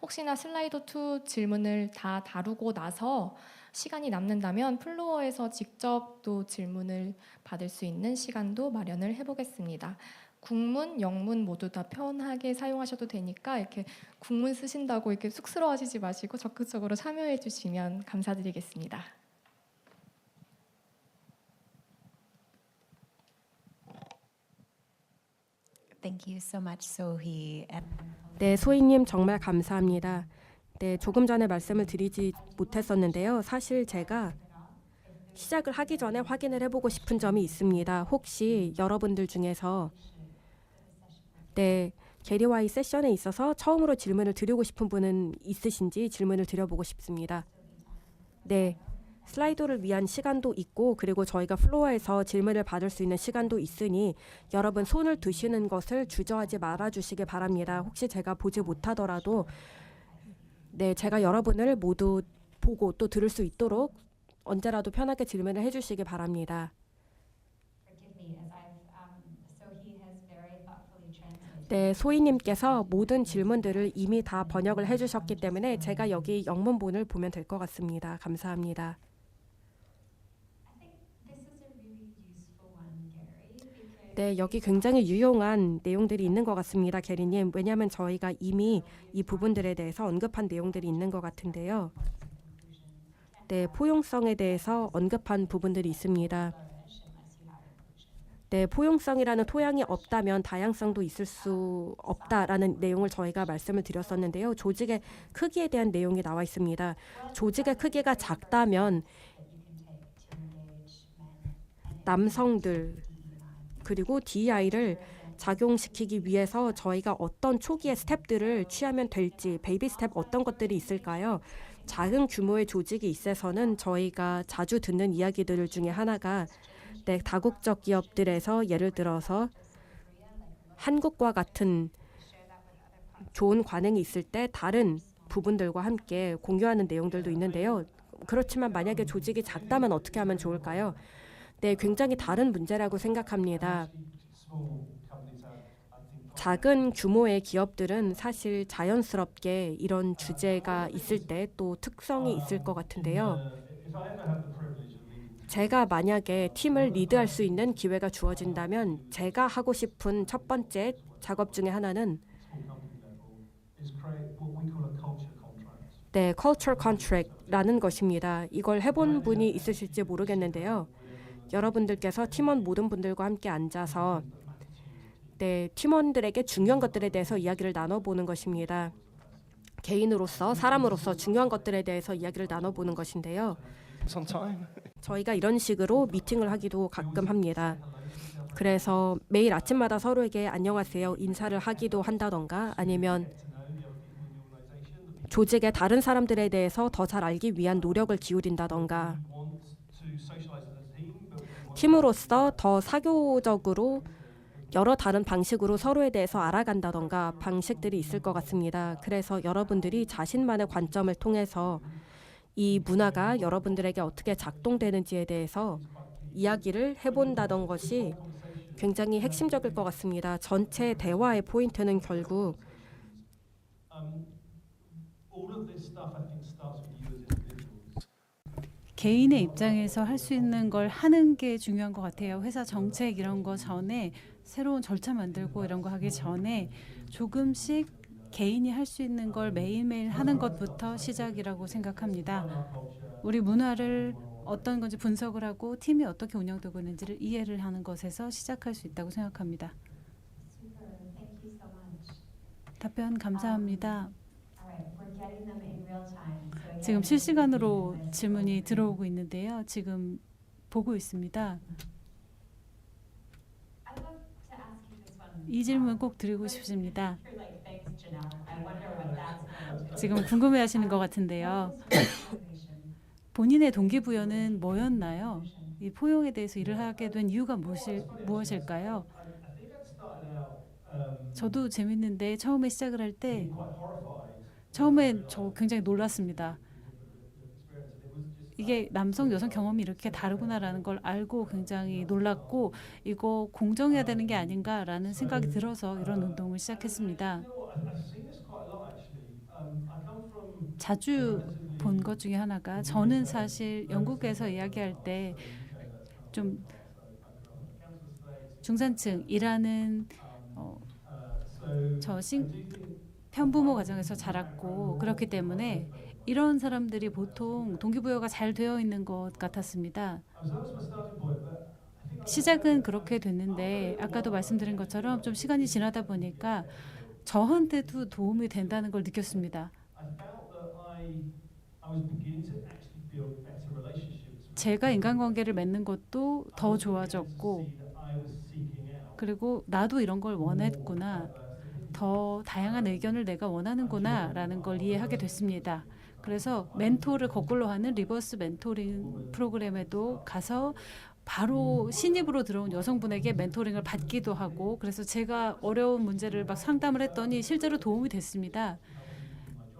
혹시나 슬라이도 2 질문을 다 다루고 나서 시간이 남는다면 플로어에서 직접 또 질문을 받을 수 있는 시간도 마련을 해보겠습니다. 국문, 영문 모두 다 편하게 사용하셔도 되니까 이렇게 국문 쓰신다고 이렇게 쑥스러워하시지 마시고 적극적으로 참여해 주시면 감사드리겠습니다. Thank you so much, Sohee. 네, 소희님 정말 감사합니다. 네, 조금 전에 말씀을 드리지 못했었는데요. 사실 제가 시작을 하기 전에 확인을 해보고 싶은 점이 있습니다. 혹시 여러분들 중에서 게리와이 세션에 있어서 처음으로 질문을 드리고 싶은 분은 있으신지 질문을 드려보고 싶습니다. 네, 슬라이드를 위한 시간도 있고 그리고 저희가 플로어에서 질문을 받을 수 있는 시간도 있으니 여러분 손을 드시는 것을 주저하지 말아주시기 바랍니다. 혹시 제가 보지 못하더라도 제가 여러분을 모두 보고 또 들을 수 있도록 언제라도 편하게 질문을 해주시기 바랍니다. 네, 소희님께서 모든 질문들을 이미 다 번역을 해주셨기 때문에 제가 여기 영문본을 보면 될 것 같습니다. 감사합니다. 네, 여기 굉장히 유용한 내용들이 있는 것 같습니다, 게리님. 왜냐하면 저희가 이미 이 부분들에 대해서 언급한 내용들이 있는 것 같은데요. 네, 포용성에 대해서 언급한 부분들이 있습니다. 네, 포용성이라는 토양이 없다면 다양성도 있을 수 없다라는 내용을 저희가 말씀을 드렸었는데요. 조직의 크기에 대한 내용이 나와 있습니다. 조직의 크기가 작다면 남성들 그리고 DEI를 작용시키기 위해서 저희가 어떤 초기의 스텝들을 취하면 될지 베이비 스텝 어떤 것들이 있을까요? 작은 규모의 조직이 있어서는 저희가 자주 듣는 이야기들 중에 하나가 다국적 기업들에서 예를 들어서 한국과 같은 좋은 관행이 있을 때 다른 부분들과 함께 공유하는 내용들도 있는데요. 그렇지만 만약에 조직이 작다면 어떻게 하면 좋을까요? 네, 굉장히 다른 문제라고 생각합니다. 작은 규모의 기업들은 사실 자연스럽게 이런 주제가 있을 때 또 특성이 있을 것 같은데요. 제가 만약에 팀을 리드할 수 있는 기회가 주어진다면 제가 하고 싶은 첫 번째 작업 중에 하나는 culture contract라는 것입니다. 이걸 해본 분이 있으실지 모르겠는데요. 여러분들께서 팀원 모든 분들과 함께 앉아서 팀원들에게 중요한 것들에 대해서 이야기를 나눠보는 것입니다. 개인으로서, 사람으로서 중요한 것들에 대해서 이야기를 나눠보는 것인데요. It's on time. 저희가 이런 식으로 미팅을 하기도 가끔 합니다. 그래서 매일 아침마다 서로에게 안녕하세요 인사를 하기도 한다던가 아니면 조직의 다른 사람들에 대해서 더 잘 알기 위한 노력을 기울인다던가 팀으로서 더 사교적으로 여러 다른 방식으로 서로에 대해서 알아간다던가 방식들이 있을 것 같습니다. 그래서 여러분들이 자신만의 관점을 통해서 이 문화가 여러분들에게 어떻게 작동되는지에 대해서 이야기를 해본다던 것이 굉장히 핵심적일 것 같습니다. 전체 대화의 포인트는 결국 All of this stuff, I think, starts with you as individuals. 개인의 입장에서 할 수 있는 걸 하는 게 중요한 것 같아요. 회사 정책 이런 거 전에 새로운 절차 만들고 이런 거 하기 전에 조금씩 개인이 할 수 있는 걸 매일매일 하는 것부터 시작이라고 생각합니다. 우리 문화를 어떤 건지 분석을 하고 팀이 어떻게 운영되고 있는지를 이해를 하는 것에서 시작할 수 있다고 생각합니다. 답변 감사합니다. 지금 실시간으로 질문이 들어오고 있는데요. 지금 보고 있습니다. 이 질문 꼭 드리고 싶습니다. 지금 궁금해하시는 것 같은데요. 본인의 동기부여는 뭐였나요? 이 포용에 대해서 일을 하게 된 이유가 무엇일까요? 저도 재밌는데 처음에 시작을 할 때 처음엔 저 굉장히 놀랐습니다. 이게 남성 여성 경험이 이렇게 다르구나라는 걸 알고 굉장히 놀랐고 이거 공정해야 되는 게 아닌가라는 생각이 들어서 이런 운동을 시작했습니다. 자주 본 것 중에 하나가 저는 사실 영국에서 이야기할 때 좀 중산층 일하는 편부모 가정에서 자랐고 그렇기 때문에 이런 사람들이 보통 동기부여가 잘 되어 있는 것 같았습니다. 시작은 그렇게 됐는데 아까도 말씀드린 것처럼 좀 시간이 지나다 보니까 저한테도 도움이 된다는 걸 느꼈습니다. 제가 인간관계를 맺는 것도 더 좋아졌고 그리고 나도 이런 걸 원했구나. 더 다양한 의견을 내가 원하는구나 라는 걸 이해하게 됐습니다. 그래서 멘토를 거꾸로 하는 리버스 멘토링 프로그램에도 가서 바로 신입으로 들어온 여성분에게 멘토링을 받기도 하고 그래서 제가 어려운 문제를 막 상담을 했더니 실제로 도움이 됐습니다.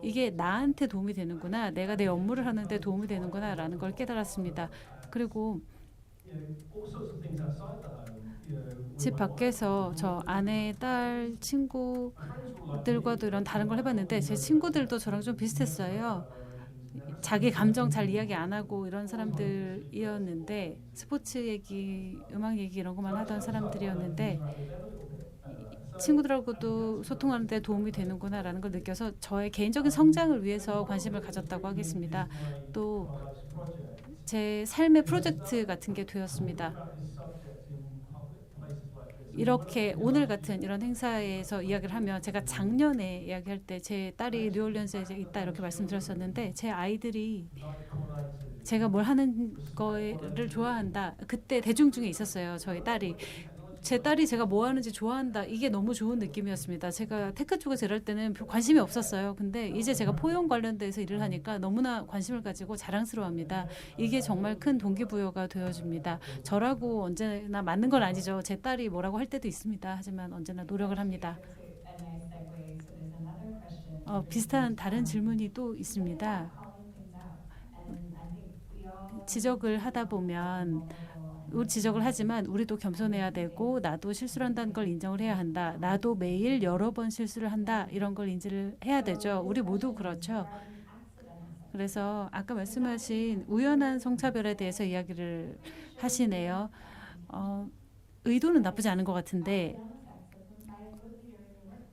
이게 나한테 도움이 되는구나. 내가 내 업무를 하는데 도움이 되는구나 라는 걸 깨달았습니다. 그리고 집 밖에서 저 아내, 딸, 친구들과도 이런 다른 걸 해봤는데 제 친구들도 저랑 좀 비슷했어요. 자기 감정 잘 이야기 안 하고 이런 사람들이었는데 스포츠 얘기, 음악 얘기 이런 것만 하던 사람들이었는데 친구들하고도 소통하는 데 도움이 되는구나라는 걸 느껴서 저의 개인적인 성장을 위해서 관심을 가졌다고 하겠습니다. 또 제 삶의 프로젝트 같은 게 되었습니다. 이렇게 오늘 같은 이런 행사에서 이야기를 하면 제가 작년에 이야기할 때 제 딸이 뉴올리언스에 있다 이렇게 말씀드렸었는데 제 아이들이 제가 뭘 하는 거를 좋아한다. 그때 대중 중에 있었어요. 저희 딸이. 제 딸이 제가 뭐 하는지 좋아한다. 이게 너무 좋은 느낌이었습니다. 제가 테크 쪽에서 일할 때는 관심이 없었어요. 근데 이제 제가 포용 관련돼서 일을 하니까 너무나 관심을 가지고 자랑스러워합니다. 이게 정말 큰 동기부여가 되어줍니다. 저라고 언제나 맞는 건 아니죠. 제 딸이 뭐라고 할 때도 있습니다. 하지만 언제나 노력을 합니다. 비슷한 다른 질문이 또 있습니다. 지적을 하다 보면 지적을 하지만 우리도 겸손해야 되고 나도 실수를 한다는 걸 인정을 해야 한다. 나도 매일 여러 번 실수를 한다. 이런 걸 인지를 해야 되죠. 우리 모두 그렇죠. 그래서 아까 말씀하신 우연한 성차별에 대해서 이야기를 하시네요. 의도는 나쁘지 않은 것 같은데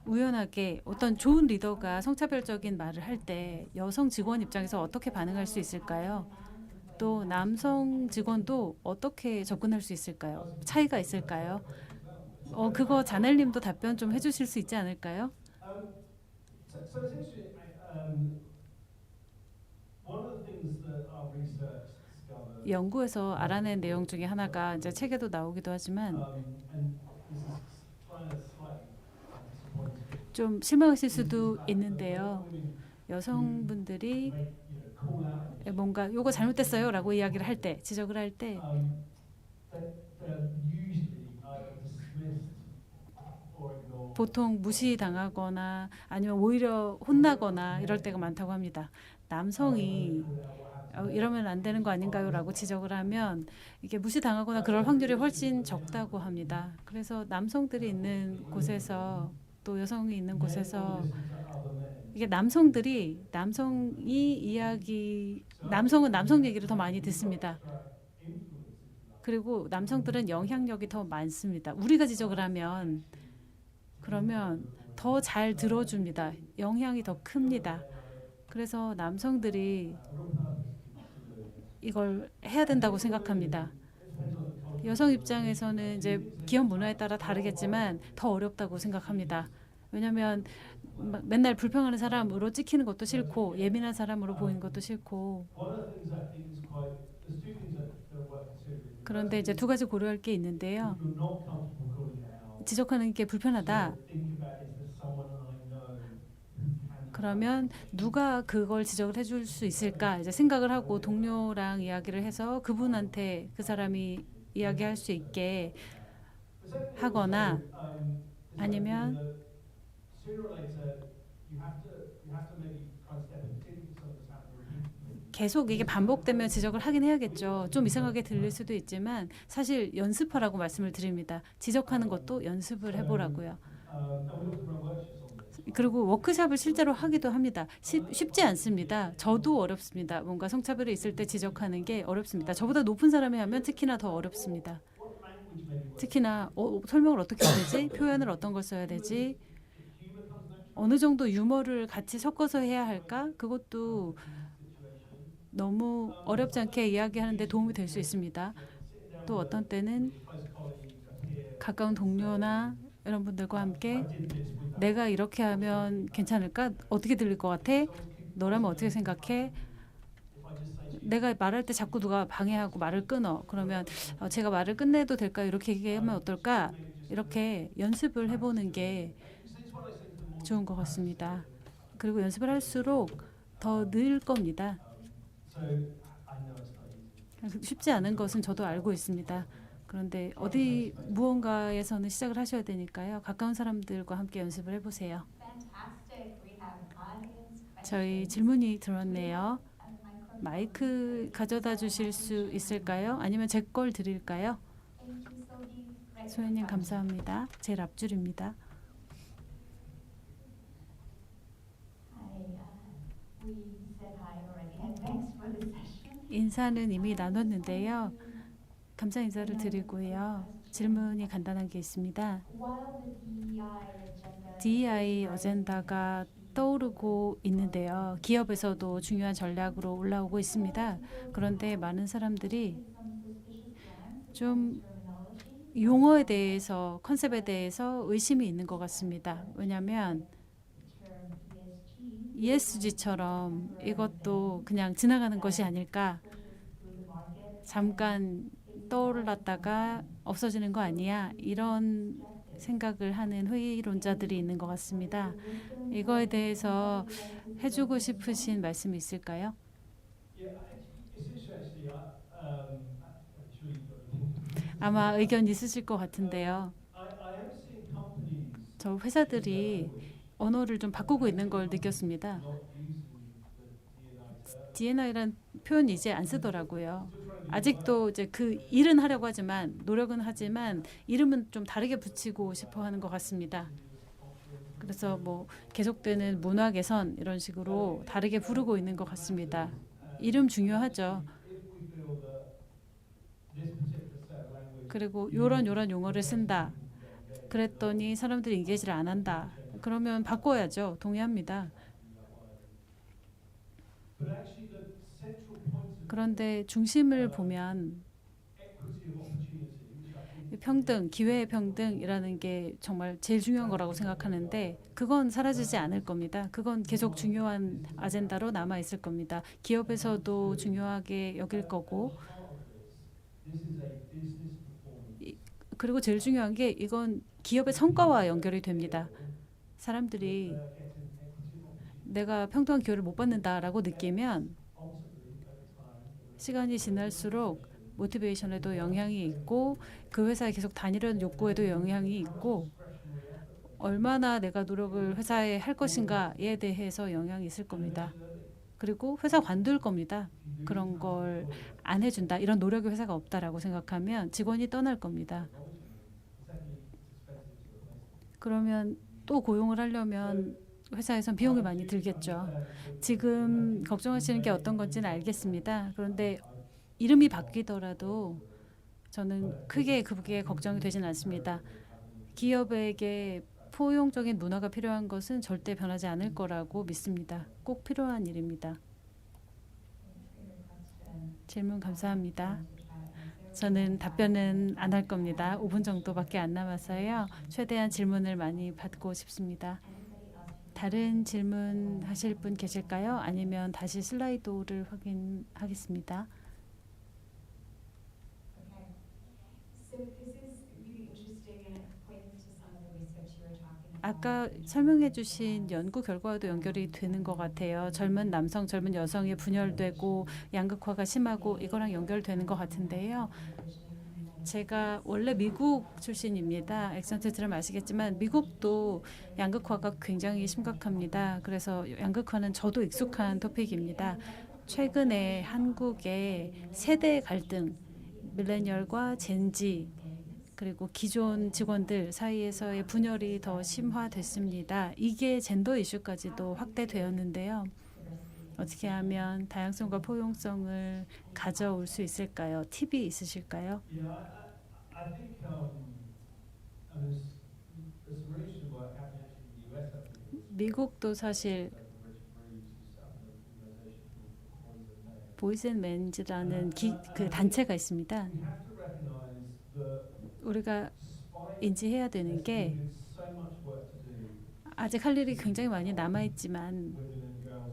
우연하게 어떤 좋은 리더가 성차별적인 말을 할 때 여성 직원 입장에서 어떻게 반응할 수 있을까요? 또 남성 직원도 어떻게 접근할 수 있을까요? 차이가 있을까요? 그거 자넬님도 답변 좀 해주실 수 있지 않을까요? 연구에서 알아낸 내용 중에 하나가 이제 책에도 나오기도 하지만 좀 실망하실 수도 있는데요. 여성분들이 뭔가 요거 잘못됐어요 라고 이야기를 할 때, 지적을 할 때 보통 무시당하거나 아니면 오히려 혼나거나 이럴 때가 많다고 합니다. 남성이 이러면 안 되는 거 아닌가요라고 지적을 하면 이게 무시당하거나 그럴 확률이 훨씬 적다고 합니다. 그래서 남성들이 있는 곳에서 또 여성이 있는 곳에서 이게 남성은 남성 얘기를 더 많이 듣습니다. 그리고 남성들은 영향력이 더 많습니다. 우리가 지적을 하면 그러면 더 잘 들어줍니다. 영향이 더 큽니다. 그래서 남성들이 이걸 해야 된다고 생각합니다. 여성 입장에서는 이제 기업 문화에 따라 다르겠지만 더 어렵다고 생각합니다. 왜냐하면 맨날 불평하는 사람으로 찍히는 것도 싫고 예민한 사람으로 보이는 것도 싫고 그런데 이제 두 가지 고려할 게 있는데요. 지적하는 게 불편하다. 그러면 누가 그걸 지적을 해줄 수 있을까 이제 생각을 하고 동료랑 이야기를 해서 그분한테 그 사람이 이야기할 수 있게 하거나 아니면 계속 이게 반복되면 지적을 하긴 해야겠죠. 좀 이상하게 들릴 수도 있지만 사실 연습하라고 말씀을 드립니다. 지적하는 것도 연습을 해보라고요. 그리고 워크숍을 실제로 하기도 합니다. 쉽지 않습니다. 저도 어렵습니다. 뭔가 성차별이 있을 때 지적하는 게 어렵습니다. 저보다 높은 사람이 하면 특히나 더 어렵습니다. 특히나 설명을 어떻게 해야 되지? 표현을 어떤 걸 써야 되지? 어느 정도 유머를 같이 섞어서 해야 할까? 그것도 너무 어렵지 않게 이야기하는데 도움이 될 수 있습니다. 또 어떤 때는 가까운 동료나 이런 분들과 함께 내가 이렇게 하면 괜찮을까? 어떻게 들릴 것 같아? 너라면 어떻게 생각해? 내가 말할 때 자꾸 누가 방해하고 말을 끊어. 그러면 제가 말을 끝내도 될까? 이렇게 얘기하면 어떨까? 이렇게 연습을 해보는 게 좋은 것 같습니다. 그리고 연습을 할수록 더 늘 겁니다. 쉽지 않은 것은 저도 알고 있습니다. 그런데 어디 무언가에서는 시작을 하셔야 되니까요. 가까운 사람들과 함께 연습을 해보세요. 저희 질문이 들었네요. 마이크 가져다 주실 수 있을까요? 아니면 제 걸 드릴까요? 소연님 감사합니다. 제일 앞줄입니다. 인사는 이미 나눴는데요. 감사 인사를 드리고요. 질문이 간단한 게 있습니다. DEI 어젠다가 떠오르고 있는데요. 기업에서도 중요한 전략으로 올라오고 있습니다. 그런데 많은 사람들이 좀 용어에 대해서, 컨셉에 대해서 의심이 있는 것 같습니다. 왜냐하면 ESG처럼 이것도 그냥 지나가는 것이 아닐까? 잠깐 떠올랐다가 없어지는 거 아니야? 이런 생각을 하는 회의론자들이 있는 것 같습니다. 이거에 대해서 해주고 싶으신 말씀이 있을까요? 아마 의견 있으실 것 같은데요. 저 회사들이 언어를 좀 바꾸고 있는 걸 느꼈습니다. DNI란 표현 이제 안 쓰더라고요. 아직도 이제 그 일은 하려고 하지만 노력은 하지만 이름은 좀 다르게 붙이고 싶어 하는 것 같습니다. 그래서 뭐 계속되는 문화 개선 이런 식으로 다르게 부르고 있는 것 같습니다. 이름 중요하죠. 그리고 요런 용어를 쓴다. 그랬더니 사람들이 인계지를 안 한다. 그러면 바꿔야죠. 동의합니다. 그런데 중심을 보면 평등, 기회의 평등이라는 게 정말 제일 중요한 거라고 생각하는데 그건 사라지지 않을 겁니다. 그건 계속 중요한 아젠다로 남아 있을 겁니다. 기업에서도 중요하게 여길 거고 그리고 제일 중요한 게 이건 기업의 성과와 연결이 됩니다. 사람들이 내가 평등한 기회를 못 받는다라고 느끼면 시간이 지날수록 모티베이션에도 영향이 있고 그 회사에 계속 다니려는 욕구에도 영향이 있고 얼마나 내가 노력을 회사에 할 것인가에 대해서 영향이 있을 겁니다. 그리고 회사 관둘 겁니다. 그런 걸 안 해준다. 이런 노력이 회사가 없다라고 생각하면 직원이 떠날 겁니다. 그러면 또 고용을 하려면 회사에선 비용이 많이 들겠죠. 지금 걱정하시는 게 어떤 건지는 알겠습니다. 그런데 이름이 바뀌더라도 저는 크게 그게 걱정이 되진 않습니다. 기업에게 포용적인 문화가 필요한 것은 절대 변하지 않을 거라고 믿습니다. 꼭 필요한 일입니다. 질문 감사합니다. 저는 답변은 안 할 겁니다. 5분 정도밖에 안 남았어요. 최대한 질문을 많이 받고 싶습니다. 다른 질문 하실 분 계실까요? 아니면 다시 슬라이드를 확인하겠습니다. 아까 설명해 주신 연구 결과와도 연결이 되는 것 같아요. 젊은 남성, 젊은 여성이 분열되고 양극화가 심하고 이거랑 연결되는 것 같은데요. 제가 원래 미국 출신입니다. 액센트 들으면 아시겠지만 미국도 양극화가 굉장히 심각합니다. 그래서 양극화는 저도 익숙한 토픽입니다. 최근에 한국의 세대 갈등, 밀레니얼과 젠지 그리고 기존 직원들 사이에서의 분열이 더 심화됐습니다. 이게 젠더 이슈까지도 확대되었는데요. 어떻게 하면 다양성과 포용성을 가져올 수 있을까요? 팁이 있으실까요? 미국도 사실 보이즈 앤 맨즈라는 그 단체가 있습니다. 우리가 인지해야 되는 게 아직 할 일이 굉장히 많이 남아있지만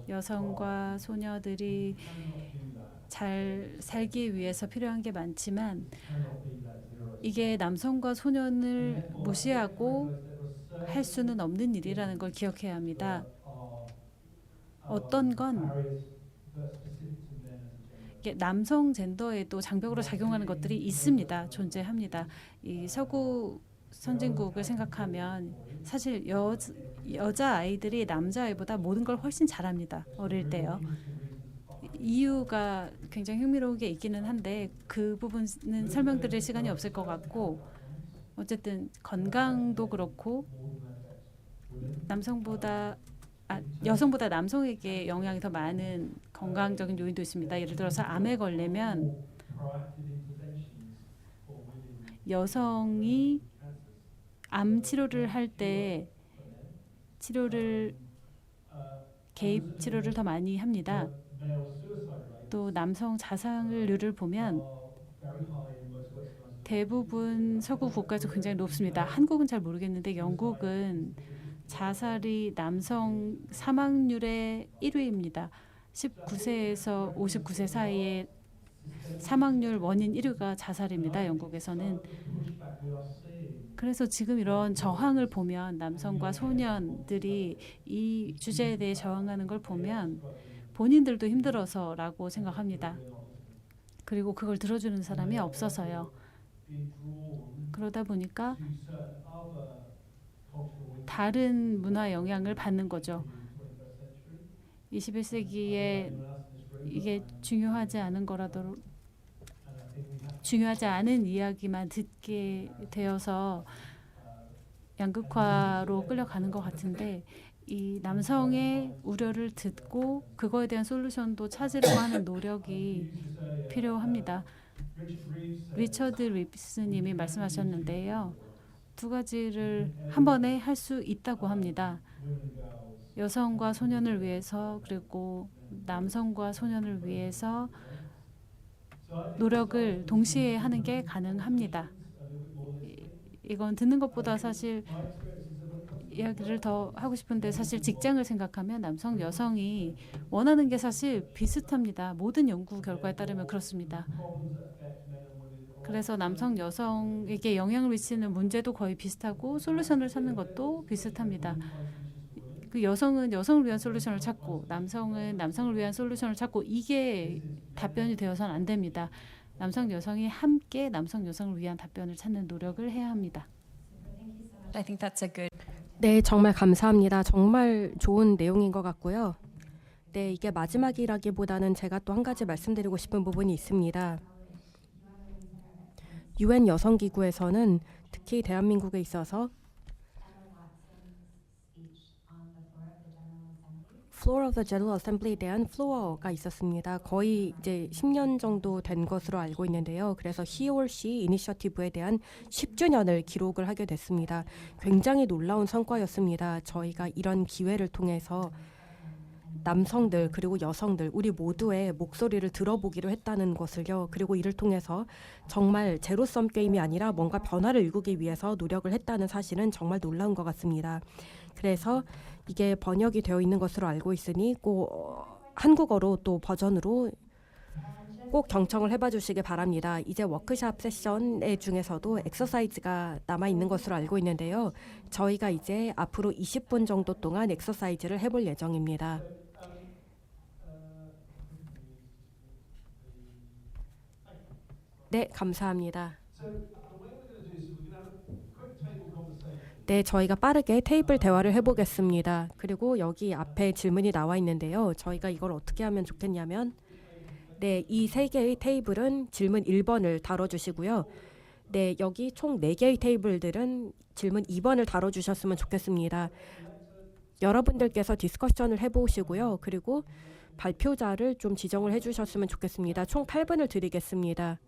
여성과 소녀들이 잘 살기 위해서 필요한 게 많지만 이게 남성과 소년을 무시하고 할 수는 없는 일이라는 걸 기억해야 합니다. 어떤 건 남성 젠더에도 장벽으로 작용하는 것들이 있습니다. 존재합니다. 이 서구 선진국을 생각하면 사실 여자 아이들이 남자 아이보다 모든 걸 훨씬 잘합니다. 어릴 때요. 이유가 굉장히 흥미로운 게 있기는 한데 그 부분은 설명드릴 시간이 없을 것 같고 어쨌든 건강도 그렇고 여성보다 남성에게 영향이 더 많은 건강적인 요인도 있습니다. 예를 들어서 암에 걸리면 여성이 암 치료를 할 때 개입 치료를 더 많이 합니다. 또 남성 자살률을 보면 대부분 서구 국가에서 굉장히 높습니다. 한국은 잘 모르겠는데 영국은 자살이 남성 사망률의 1위입니다. 19세에서 59세 사이에 사망률 원인 1위가 자살입니다. 영국에서는. 그래서 지금 이런 저항을 보면 남성과 소년들이 이 주제에 대해 저항하는 걸 보면 본인들도 힘들어서라고 생각합니다. 그리고 그걸 들어주는 사람이 없어서요. 그러다 보니까 다른 문화 영향을 받는 거죠. 21세기에 이게 중요하지 않은 이야기만 듣게 되어서 양극화로 끌려가는 것 같은데 이 남성의 우려를 듣고 그거에 대한 솔루션도 찾으려고 하는 노력이 필요합니다. 리처드 립스님이 말씀하셨는데요. 두 가지를 한 번에 할 수 있다고 합니다. 여성과 소년을 위해서 그리고 남성과 소년을 위해서 노력을 동시에 하는 게 가능합니다. 이건 듣는 것보다 사실 이야기를 더 하고 싶은데 사실 직장을 생각하면 남성, 여성이 원하는 게 사실 비슷합니다. 모든 연구 결과에 따르면 그렇습니다. 그래서 남성, 여성에게 영향을 미치는 문제도 거의 비슷하고 솔루션을 찾는 것도 비슷합니다. 그 여성은 여성을 위한 솔루션을 찾고 남성은 남성을 위한 솔루션을 찾고 이게 답변이 되어서는 안 됩니다. 남성, 여성이 함께 남성, 여성을 위한 답변을 찾는 노력을 해야 합니다. I think that's a good. 네, 정말 감사합니다. 정말 좋은 내용인 것 같고요. 네, 이게 마지막이라기보다는 제가 또 한 가지 말씀드리고 싶은 부분이 있습니다. UN 여성기구에서는 특히 대한민국에 있어서 Floor of the General Assembly에 대한 플로어가 있었습니다. 거의 이제 10년 정도 된 것으로 알고 있는데요. 그래서 He or She 이니셔티브에 대한 10주년을 기록을 하게 됐습니다. 굉장히 놀라운 성과였습니다. 저희가 이런 기회를 통해서 남성들 그리고 여성들 우리 모두의 목소리를 들어보기로 했다는 것을요. 그리고 이를 통해서 정말 제로섬 게임이 아니라 뭔가 변화를 일구기 위해서 노력을 했다는 사실은 정말 놀라운 것 같습니다. 그래서 이게 번역이 되어 있는 것으로 알고 있으니 꼭 한국어로 또 버전으로 꼭 경청을 해봐 주시기 바랍니다. 이제 워크샵 세션의 중에서도 엑서사이즈가 남아 있는 것으로 알고 있는데요. 저희가 이제 앞으로 20분 정도 동안 엑서사이즈를 해볼 예정입니다. 네, 감사합니다. 네, 저희가 빠르게 테이블 대화를 해보겠습니다. 그리고 여기 앞에 질문이 나와 있는데요. 저희가 이걸 어떻게 하면 좋겠냐면 네, 이 세 개의 테이블은 질문 1번을 다뤄주시고요. 네, 여기 총 4개의 테이블들은 질문 2번을 다뤄주셨으면 좋겠습니다. 여러분들께서 디스커션을 해보시고요. 그리고 발표자를 좀 지정을 해주셨으면 좋겠습니다. 총 8분을 드리겠습니다.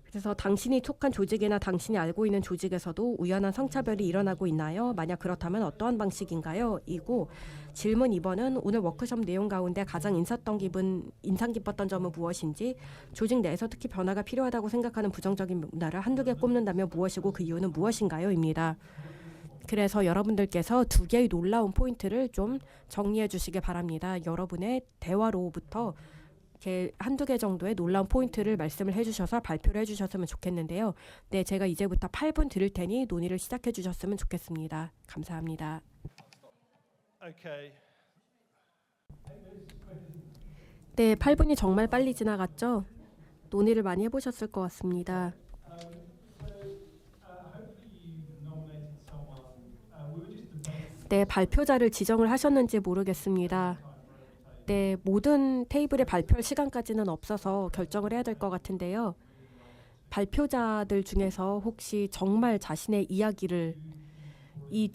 그래서 당신이 속한 조직이나 당신이 알고 있는 조직에서도 우연한 성차별이 일어나고 있나요? 만약 그렇다면 어떠한 방식인가요? 이고 질문 2번은 오늘 워크숍 내용 가운데 가장 인상 깊었던 점은 무엇인지, 조직 내에서 특히 변화가 필요하다고 생각하는 부정적인 문화를 한두 개 꼽는다면 무엇이고 그 이유는 무엇인가요? 입니다. 그래서 여러분들께서 2개의 놀라운 포인트를 좀 정리해 주시기 바랍니다. 여러분의 대화로부터 이렇게 한두 개 정도의 놀라운 포인트를 말씀을 해주셔서 발표를 해주셨으면 좋겠는데요. 네, 제가 이제부터 8분 드릴 테니 논의를 시작해 주셨으면 좋겠습니다. 감사합니다. Okay. 네, 8분이 정말 빨리 지나갔죠? 논의를 많이 해보셨을 것 같습니다. 네, 발표자를 지정을 하셨는지 모르겠습니다. 네, 모든 테이블에 발표할 시간까지는 없어서 결정을 해야 될 것 같은데요. 발표자들 중에서 혹시 정말 자신의 이야기를 이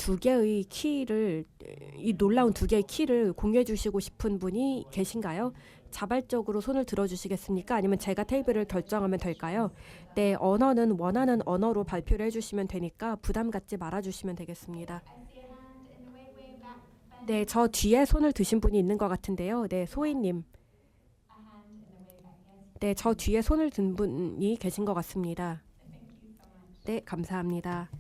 놀라운 2개의 키를 공유해 주시고 싶은 분이 계신가요? 자발적으로 손을 들어주시겠습니까? 아니면 제가 테이블을 결정하면 될까요? 네, 언어는 원하는 언어로 발표를 해주시면 되니까 부담 갖지 말아주시면 되겠습니다. 네, 저 뒤에 손을 드신 분이 있는 것 같은데요. 네, 소희님. 네, 저 뒤에 손을 든 분이 계신 것 같습니다. 네, 감사합니다.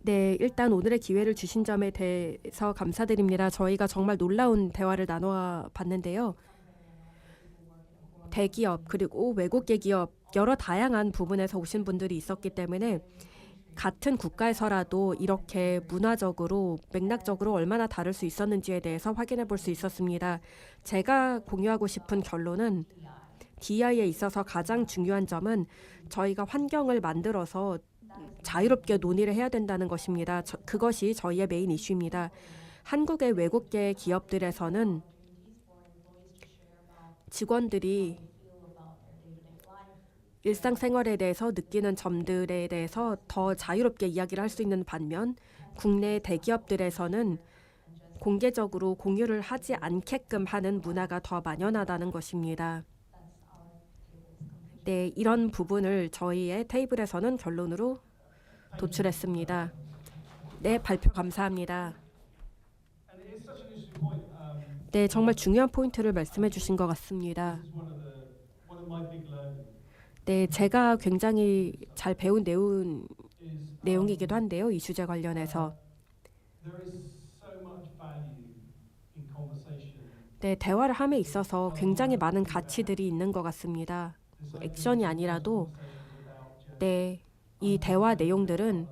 네, 일단 오늘의 기회를 주신 점에 대해서 감사드립니다. 저희가 정말 놀라운 대화를 나눠 봤는데요. 대기업 그리고 외국계 기업 여러 다양한 부분에서 오신 분들이 있었기 때문에 같은 국가에서라도 이렇게 문화적으로 맥락적으로 얼마나 다를 수 있었는지에 대해서 확인해 볼 수 있었습니다. 제가 공유하고 싶은 결론은 DEI에 있어서 가장 중요한 점은 저희가 환경을 만들어서 자유롭게 논의를 해야 된다는 것입니다. 그것이 저희의 메인 이슈입니다. 한국의 외국계 기업들에서는 직원들이 일상생활에 대해서 느끼는 점들에 대해서 더 자유롭게 이야기를 할 수 있는 반면 국내 대기업들에서는 공개적으로 공유를 하지 않게끔 하는 문화가 더 만연하다는 것입니다. 네, 이런 부분을 저희의 테이블에서는 결론으로 도출했습니다. 네, 발표 감사합니다. 네, 정말 중요한 포인트를 말씀해 주신 것 같습니다. 네, 제가 굉장히 잘 배운 내용이기도 한데요. 이 주제 관련해서. 네, 대화를 함에 있어서 굉장히 많은 가치들이 있는 것 같습니다. 액션이 아니라도 네, 이 대화 내용들은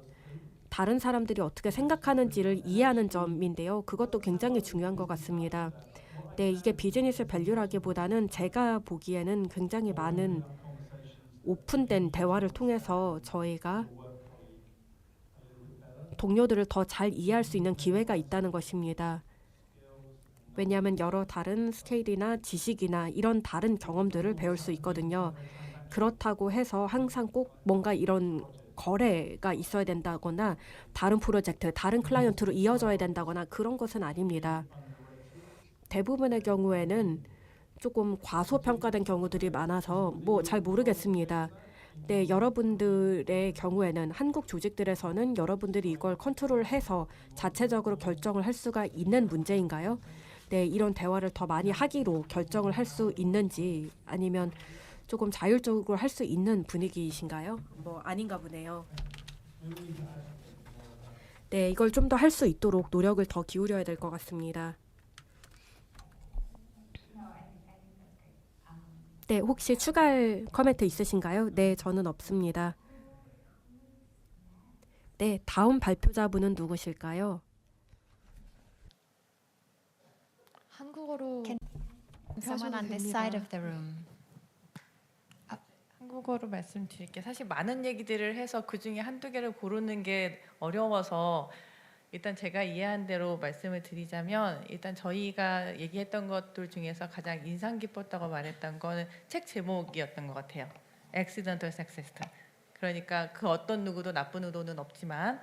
다른 사람들이 어떻게 생각하는지를 이해하는 점인데요. 그것도 굉장히 중요한 것 같습니다. 네, 이게 비즈니스 밸류라기보다는 제가 보기에는 굉장히 많은 오픈된 대화를 통해서 저희가 동료들을 더 잘 이해할 수 있는 기회가 있다는 것입니다. 왜냐하면 여러 다른 스케일이나 지식이나 이런 다른 경험들을 배울 수 있거든요. 그렇다고 해서 항상 꼭 뭔가 이런 거래가 있어야 된다거나 다른 프로젝트, 다른 클라이언트로 이어져야 된다거나 그런 것은 아닙니다. 대부분의 경우에는 조금 과소평가된 경우들이 많아서 뭐 잘 모르겠습니다. 네, 여러분들의 경우에는 한국 조직들에서는 여러분들이 이걸 컨트롤해서 자체적으로 결정을 할 수가 있는 문제인가요? 네, 이런 대화를 더 많이 하기로 결정을 할 수 있는지 아니면 조금 자율적으로 할 수 있는 분위기이신가요? 뭐 아닌가 보네요. 네, 이걸 좀 더 할 수 있도록 노력을 더 기울여야 될 것 같습니다. 네, 혹시 추가할 코멘트 있으신가요? 네, 저는 없습니다. 네, 다음 발표자분은 누구실까요? 한국어로 Can Someone on this side of the room. 한국어로 말씀드릴게요. 사실 많은 얘기들을 해서 그 중에 한두 개를 고르는 게 어려워서 일단 제가 이해한 대로 말씀을 드리자면 일단 저희가 얘기했던 것들 중에서 가장 인상 깊었다고 말했던 거는 책 제목이었던 것 같아요. Accidental Success. 그러니까 그 어떤 누구도 나쁜 의도는 없지만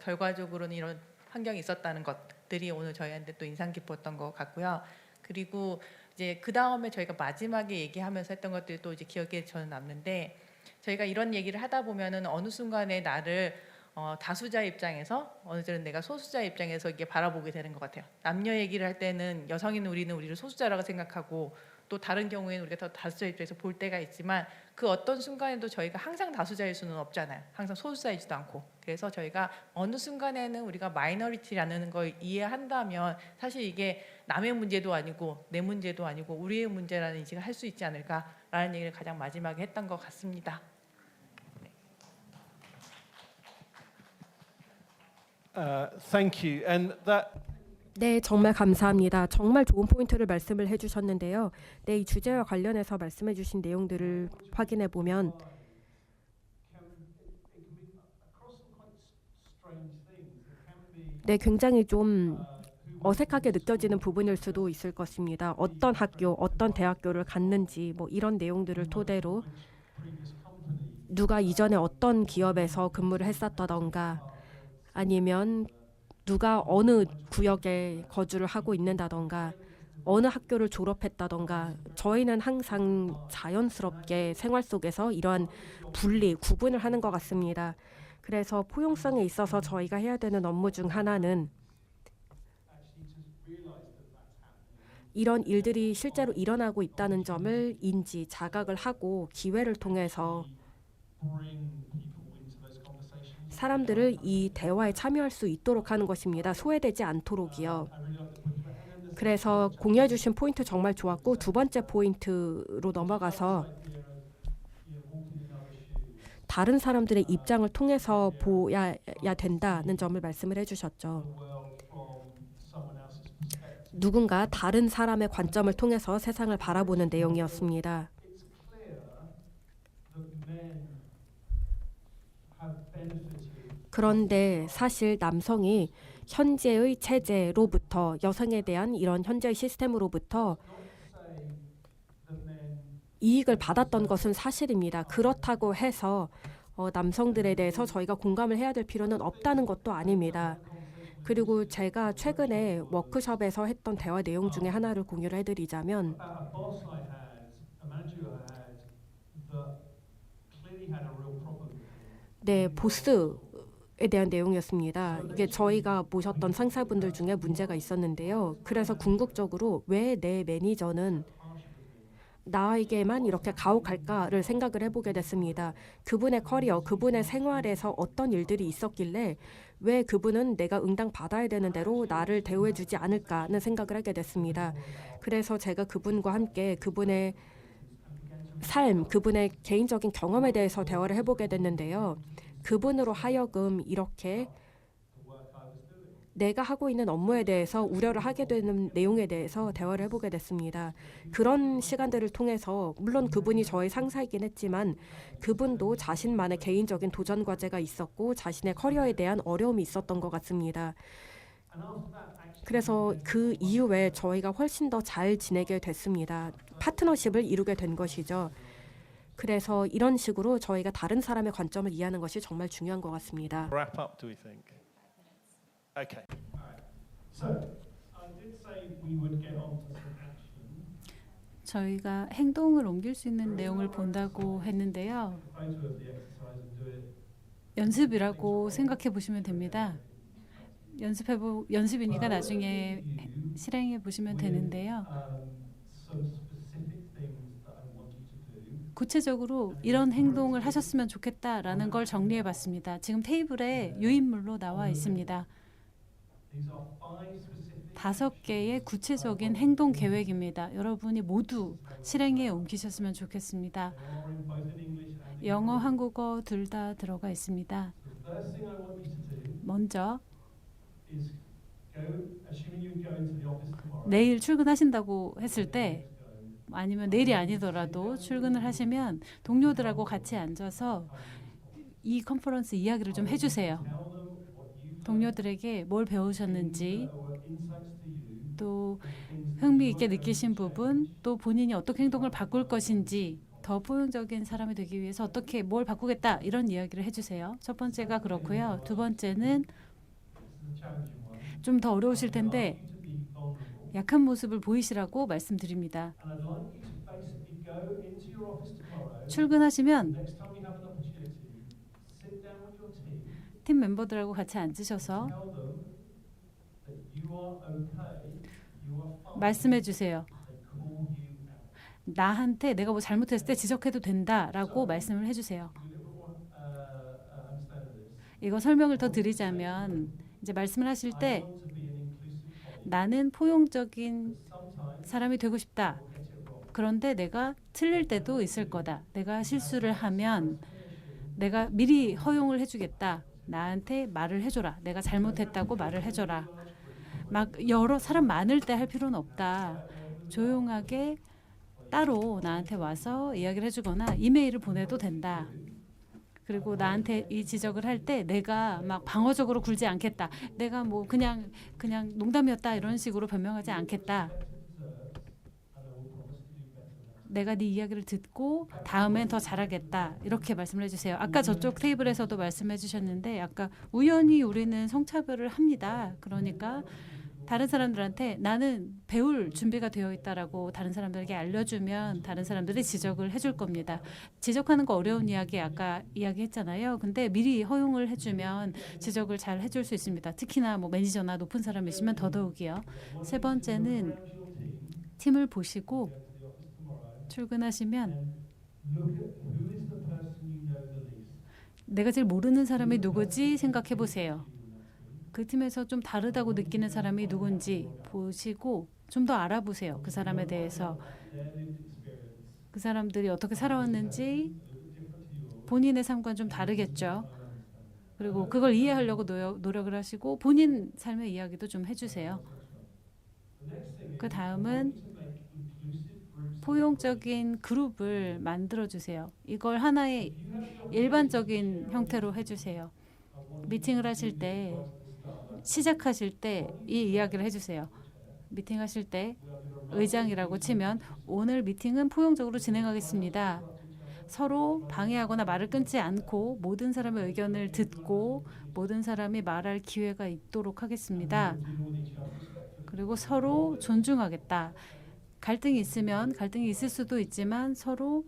결과적으로는 이런 환경이 있었다는 것들이 오늘 저희한테 또 인상 깊었던 것 같고요. 그리고 이제 그 다음에 저희가 마지막에 얘기하면서 했던 것들이 또 이제 기억에 저는 남는데 저희가 이런 얘기를 하다 보면은 어느 순간에 나를 다수자 입장에서 어느 때는 내가 소수자 입장에서 이게 바라보게 되는 것 같아요. 남녀 얘기를 할 때는 여성인 우리는 우리를 소수자라고 생각하고 또 다른 경우에는 우리가 더 다수자 입장에서 볼 때가 있지만 그 어떤 순간에도 저희가 항상 다수자일 수는 없잖아요. 항상 소수자이지도 않고. 그래서 저희가 어느 순간에는 우리가 마이너리티라는 걸 이해한다면 사실 이게 남의 문제도 아니고 내 문제도 아니고 우리의 문제라는 인식을 할 수 있지 않을까라는 얘기를 가장 마지막에 했던 것 같습니다. Thank you. And that 네, 정말 감사합니다. 정말 좋은 포인트를 말씀을 해주셨는데요. 네, 이 주제와 관련해서 말씀해주신 내용들을 확인해 보면 네, 굉장히 좀 어색하게 느껴지는 부분일 수도 있을 것입니다. 어떤 학교, 어떤 대학교를 갔는지 뭐 이런 내용들을 토대로 누가 이전에 어떤 기업에서 근무를 했었다던가 아니면 누가 어느 구역에 거주를 하고 있는다던가 어느 학교를 졸업했다던가 저희는 항상 자연스럽게 생활 속에서 이러한 분리, 구분을 하는 것 같습니다. 그래서 포용성에 있어서 저희가 해야 되는 업무 중 하나는 이런 일들이 실제로 일어나고 있다는 점을 인지, 자각을 하고 기회를 통해서 사람들을 이 대화에 참여할 수 있도록 하는 것입니다. 소외되지 않도록이요. 그래서 공유해 주신 포인트 정말 좋았고 두 번째 포인트로 넘어가서 다른 사람들의 입장을 통해서 보아야 된다는 점을 말씀을 해주셨죠. 누군가 다른 사람의 관점을 통해서 세상을 바라보는 내용이었습니다. 그런데 사실 남성이 현재의 체제로부터 여성에 대한 이런 현재의 시스템으로부터 이익을 받았던 것은 사실입니다. 그렇다고 해서 남성들에 대해서 저희가 공감을 해야 될 필요는 없다는 것도 아닙니다. 그리고 제가 최근에 워크숍에서 했던 대화 내용 중에 하나를 공유를 해드리자면 네, 보스에 대한 내용이었습니다. 이게 저희가 모셨던 상사분들 중에 문제가 있었는데요. 그래서 궁극적으로 왜 내 매니저는 나에게만 이렇게 가혹할까를 생각을 해보게 됐습니다. 그분의 커리어, 그분의 생활에서 어떤 일들이 있었길래 왜 그분은 내가 응당 받아야 되는 대로 나를 대우해주지 않을까는 생각을 하게 됐습니다. 그래서 제가 그분과 함께 그분의 삶, 그분의 개인적인 경험에 대해서 대화를 해보게 됐는데요. 그분으로 하여금 이렇게 내가 하고 있는 업무에 대해서 우려를 하게 되는 내용에 대해서 대화를 해보게 됐습니다. 그런 시간들을 통해서 물론 그분이 저의 상사이긴 했지만 그분도 자신만의 개인적인 도전 과제가 있었고 자신의 커리어에 대한 어려움이 있었던 것 같습니다. 그래서 그 이후에 저희가 훨씬 더 잘 지내게 됐습니다. 파트너십을 이루게 된 것이죠. 그래서 이런 식으로 저희가 다른 사람의 관점을 이해하는 것이 정말 중요한 것 같습니다. Wrap up, do we think? Okay. So, I did say we would get on to some action. 저희가 행동을 옮길 수 있는 내용을 본다고 했는데요. Photo of the exercise and do it. 연습이라고 생각해 보시면 됩니다. 연습이니까 나중에 실행해 보시면 되는데요. Some specific things that I want you to do. 구체적으로 이런 행동을 하셨으면 좋겠다라는 걸 정리해 봤습니다. 지금 테이블에 유인물로 나와 있습니다. These are 5 specific 5개의 구체적인 행동 계획입니다. 여러분이 모두 실행에 옮기셨으면 좋겠습니다. They are in both in English and 영어, 한국어 둘 다 들어가 있습니다. the first thing I want you to do 먼저 is go, assuming you go into the office tomorrow. 내일 출근하신다고 했을 때 아니면 내일이 아니더라도 출근을 하시면 동료들하고 같이 앉아서 이 컨퍼런스 이야기를 좀 해주세요. Tell them what you 동료들에게 뭘 배우셨는지, or insights to you. 또 흥미 있게 느끼신 부분, 또 본인이 어떻게 행동을 바꿀 것인지, 더 포용적인 사람이 되기 위해서 어떻게 뭘 바꾸겠다 이런 이야기를 해주세요. 첫 번째가 그렇고요. 두 번째는 좀 더 어려우실 텐데 To be vulnerable. 약한 모습을 보이시라고 말씀드립니다. And I'd like you to basically go into your office tomorrow. 출근하시면 Next time you have an opportunity, sit down with your team, 팀 멤버들하고 같이 앉으셔서 tell them that you are okay, you are fine. 말씀해 주세요. They call you out. 나한테 내가 뭐 잘못했을 때 지적해도 된다라고 말씀을 해주세요. Give you a bit more understand of this. 이거 설명을 더 드리자면 이제 말씀을 하실 I 때 want to be an inclusive colleague. 나는 포용적인 Sometimes 사람이 되고 싶다. I'll get it wrong. 그런데 내가 틀릴 때도 있을 거다. 내가 실수를 하면 내가 미리 허용을 해주겠다. 나한테 말을 해줘라. 내가 잘못했다고 말을 해줘라. 막 여러 사람 많을 때 할 필요는 없다. 조용하게 따로 나한테 와서 이야기를 해주거나 이메일을 보내도 된다. 그리고 나한테 이 지적을 할 때 내가 막 방어적으로 굴지 않겠다. 내가 뭐 그냥 농담이었다 이런 식으로 변명하지 않겠다. 내가 네 이야기를 듣고 다음엔 더 잘하겠다. 이렇게 말씀을 해주세요. 아까 저쪽 테이블에서도 말씀해 주셨는데 아까 우연히 우리는 성차별을 합니다. 그러니까 다른 사람들한테 나는 배울 준비가 되어 있다라고 다른 사람들에게 알려주면 다른 사람들이 지적을 해줄 겁니다. 지적하는 거 어려운 이야기 아까 이야기했잖아요. 근데 미리 허용을 해주면 지적을 잘 해줄 수 있습니다. 특히나 뭐 매니저나 높은 사람이시면 더더욱이요. 세 번째는 팀을 보시고 출근하시면 Look at who is the person you know the least. 내가 제일 모르는 사람이 누구지 생각해 보세요. 그 팀에서 좀 다르다고 느끼는 사람이 누군지 보시고 좀 더 알아보세요. 그 사람에 대해서. Their lived experience. 그 사람들이 어떻게 살아왔는지 본인의 삶과는 좀 다르겠죠. 그리고 그걸 이해하려고 노력을 하시고 본인 삶의 이야기도 좀 해주세요. 그 다음은 포용적인 그룹을 만들어주세요. 이걸 하나의 일반적인 형태로 해주세요. 미팅을 하실 때 시작하실 때 이 이야기를 해주세요. 미팅하실 때 의장이라고 치면 오늘 미팅은 포용적으로 진행하겠습니다. 서로 방해하거나 말을 끊지 않고 모든 사람의 의견을 듣고 모든 사람이 말할 기회가 있도록 하겠습니다. 그리고 서로 존중하겠다. 갈등이 있으면 갈등이 있을 수도 있지만 서로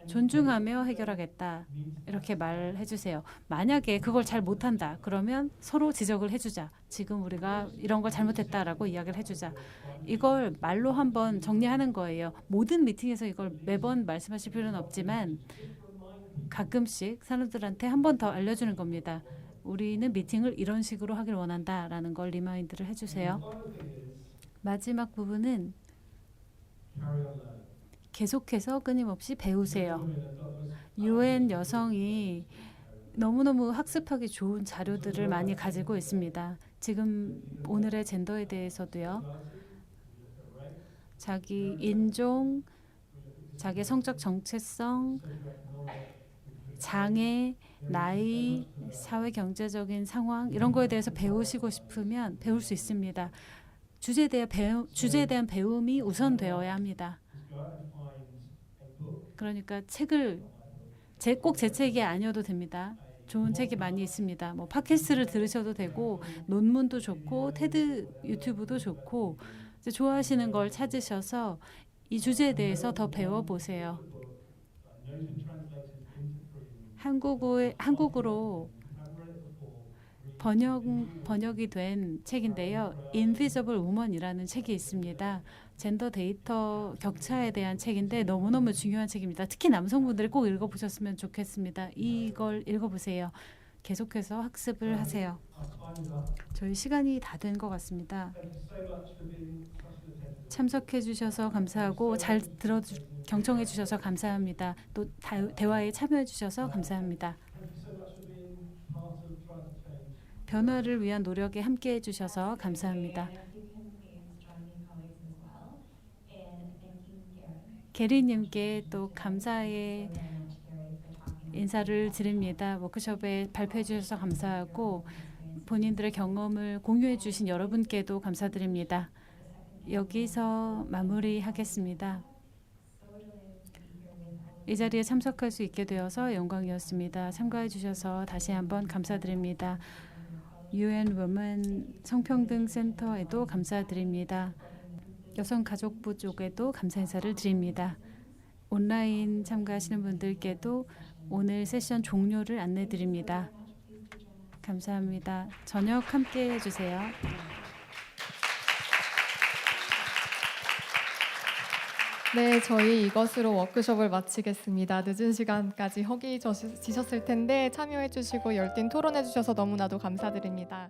존중하며 해결하겠다. 이렇게 말해 주세요. 만약에 그걸 잘 못한다. 그러면 서로 지적을 해주자. 지금 우리가 이런 걸 잘못했다라고 이야기를 해주자. 이걸 말로 한번 정리하는 거예요. 모든 미팅에서 이걸 매번 말씀하실 필요는 없지만 가끔씩 사람들한테 한 번 더 알려주는 겁니다. 우리는 미팅을 이런 식으로 하길 원한다라는 걸 리마인드를 해주세요. 마지막 부분은 Carry on learning. 계속해서 끊임없이 배우세요. UN 여성이 너무너무 학습하기 좋은 자료들을 많이 가지고 있습니다. 지금 오늘의 젠더에 대해서도요. 자기 인종, 자기 성적 정체성, 장애, 나이, 사회 경제적인 상황 이런 거에 대해서 배우시고 싶으면 배울 수 있습니다. 주제에 대한 배움이 우선되어야 합니다. 그러니까 책을 꼭 제 책이 아니어도 됩니다. 좋은 책이 많이 있습니다. 뭐 팟캐스트를 들으셔도 되고 논문도 좋고 테드 유튜브도 좋고 이제 좋아하시는 걸 찾으셔서 이 주제에 대해서 더 배워보세요. 한국어로 번역이 된 책인데요. Invisible Woman이라는 책이 있습니다. 젠더 데이터 격차에 대한 책인데 너무너무 중요한 책입니다. 특히 남성분들이 꼭 읽어보셨으면 좋겠습니다. 이걸 읽어보세요. 계속해서 학습을 하세요. 저희 시간이 다 된 것 같습니다. 참석해 주셔서 감사하고 경청해 주셔서 감사합니다. 또 대화에 참여해 주셔서 감사합니다. 변화를 위한 노력에 함께 해주셔서 감사합니다. 게리님께 또 감사의 인사를 드립니다. 워크숍에 발표해 주셔서 감사하고 본인들의 경험을 공유해 주신 여러분께도 감사드립니다. 여기서 마무리하겠습니다. 이 자리에 참석할 수 있게 되어서 영광이었습니다. 참가해 주셔서 다시 한번 감사드립니다. UN Women 성평등 센터에도 감사드립니다. 여성가족부 쪽에도 감사 인사를 드립니다. 온라인 참가하시는 분들께도 오늘 세션 종료를 안내 드립니다. 감사합니다. 저녁 함께 해주세요. 네, 저희 이것으로 워크숍을 마치겠습니다. 늦은 시간까지 허기지셨을 텐데 참여해주시고 열띤 토론해주셔서 너무나도 감사드립니다.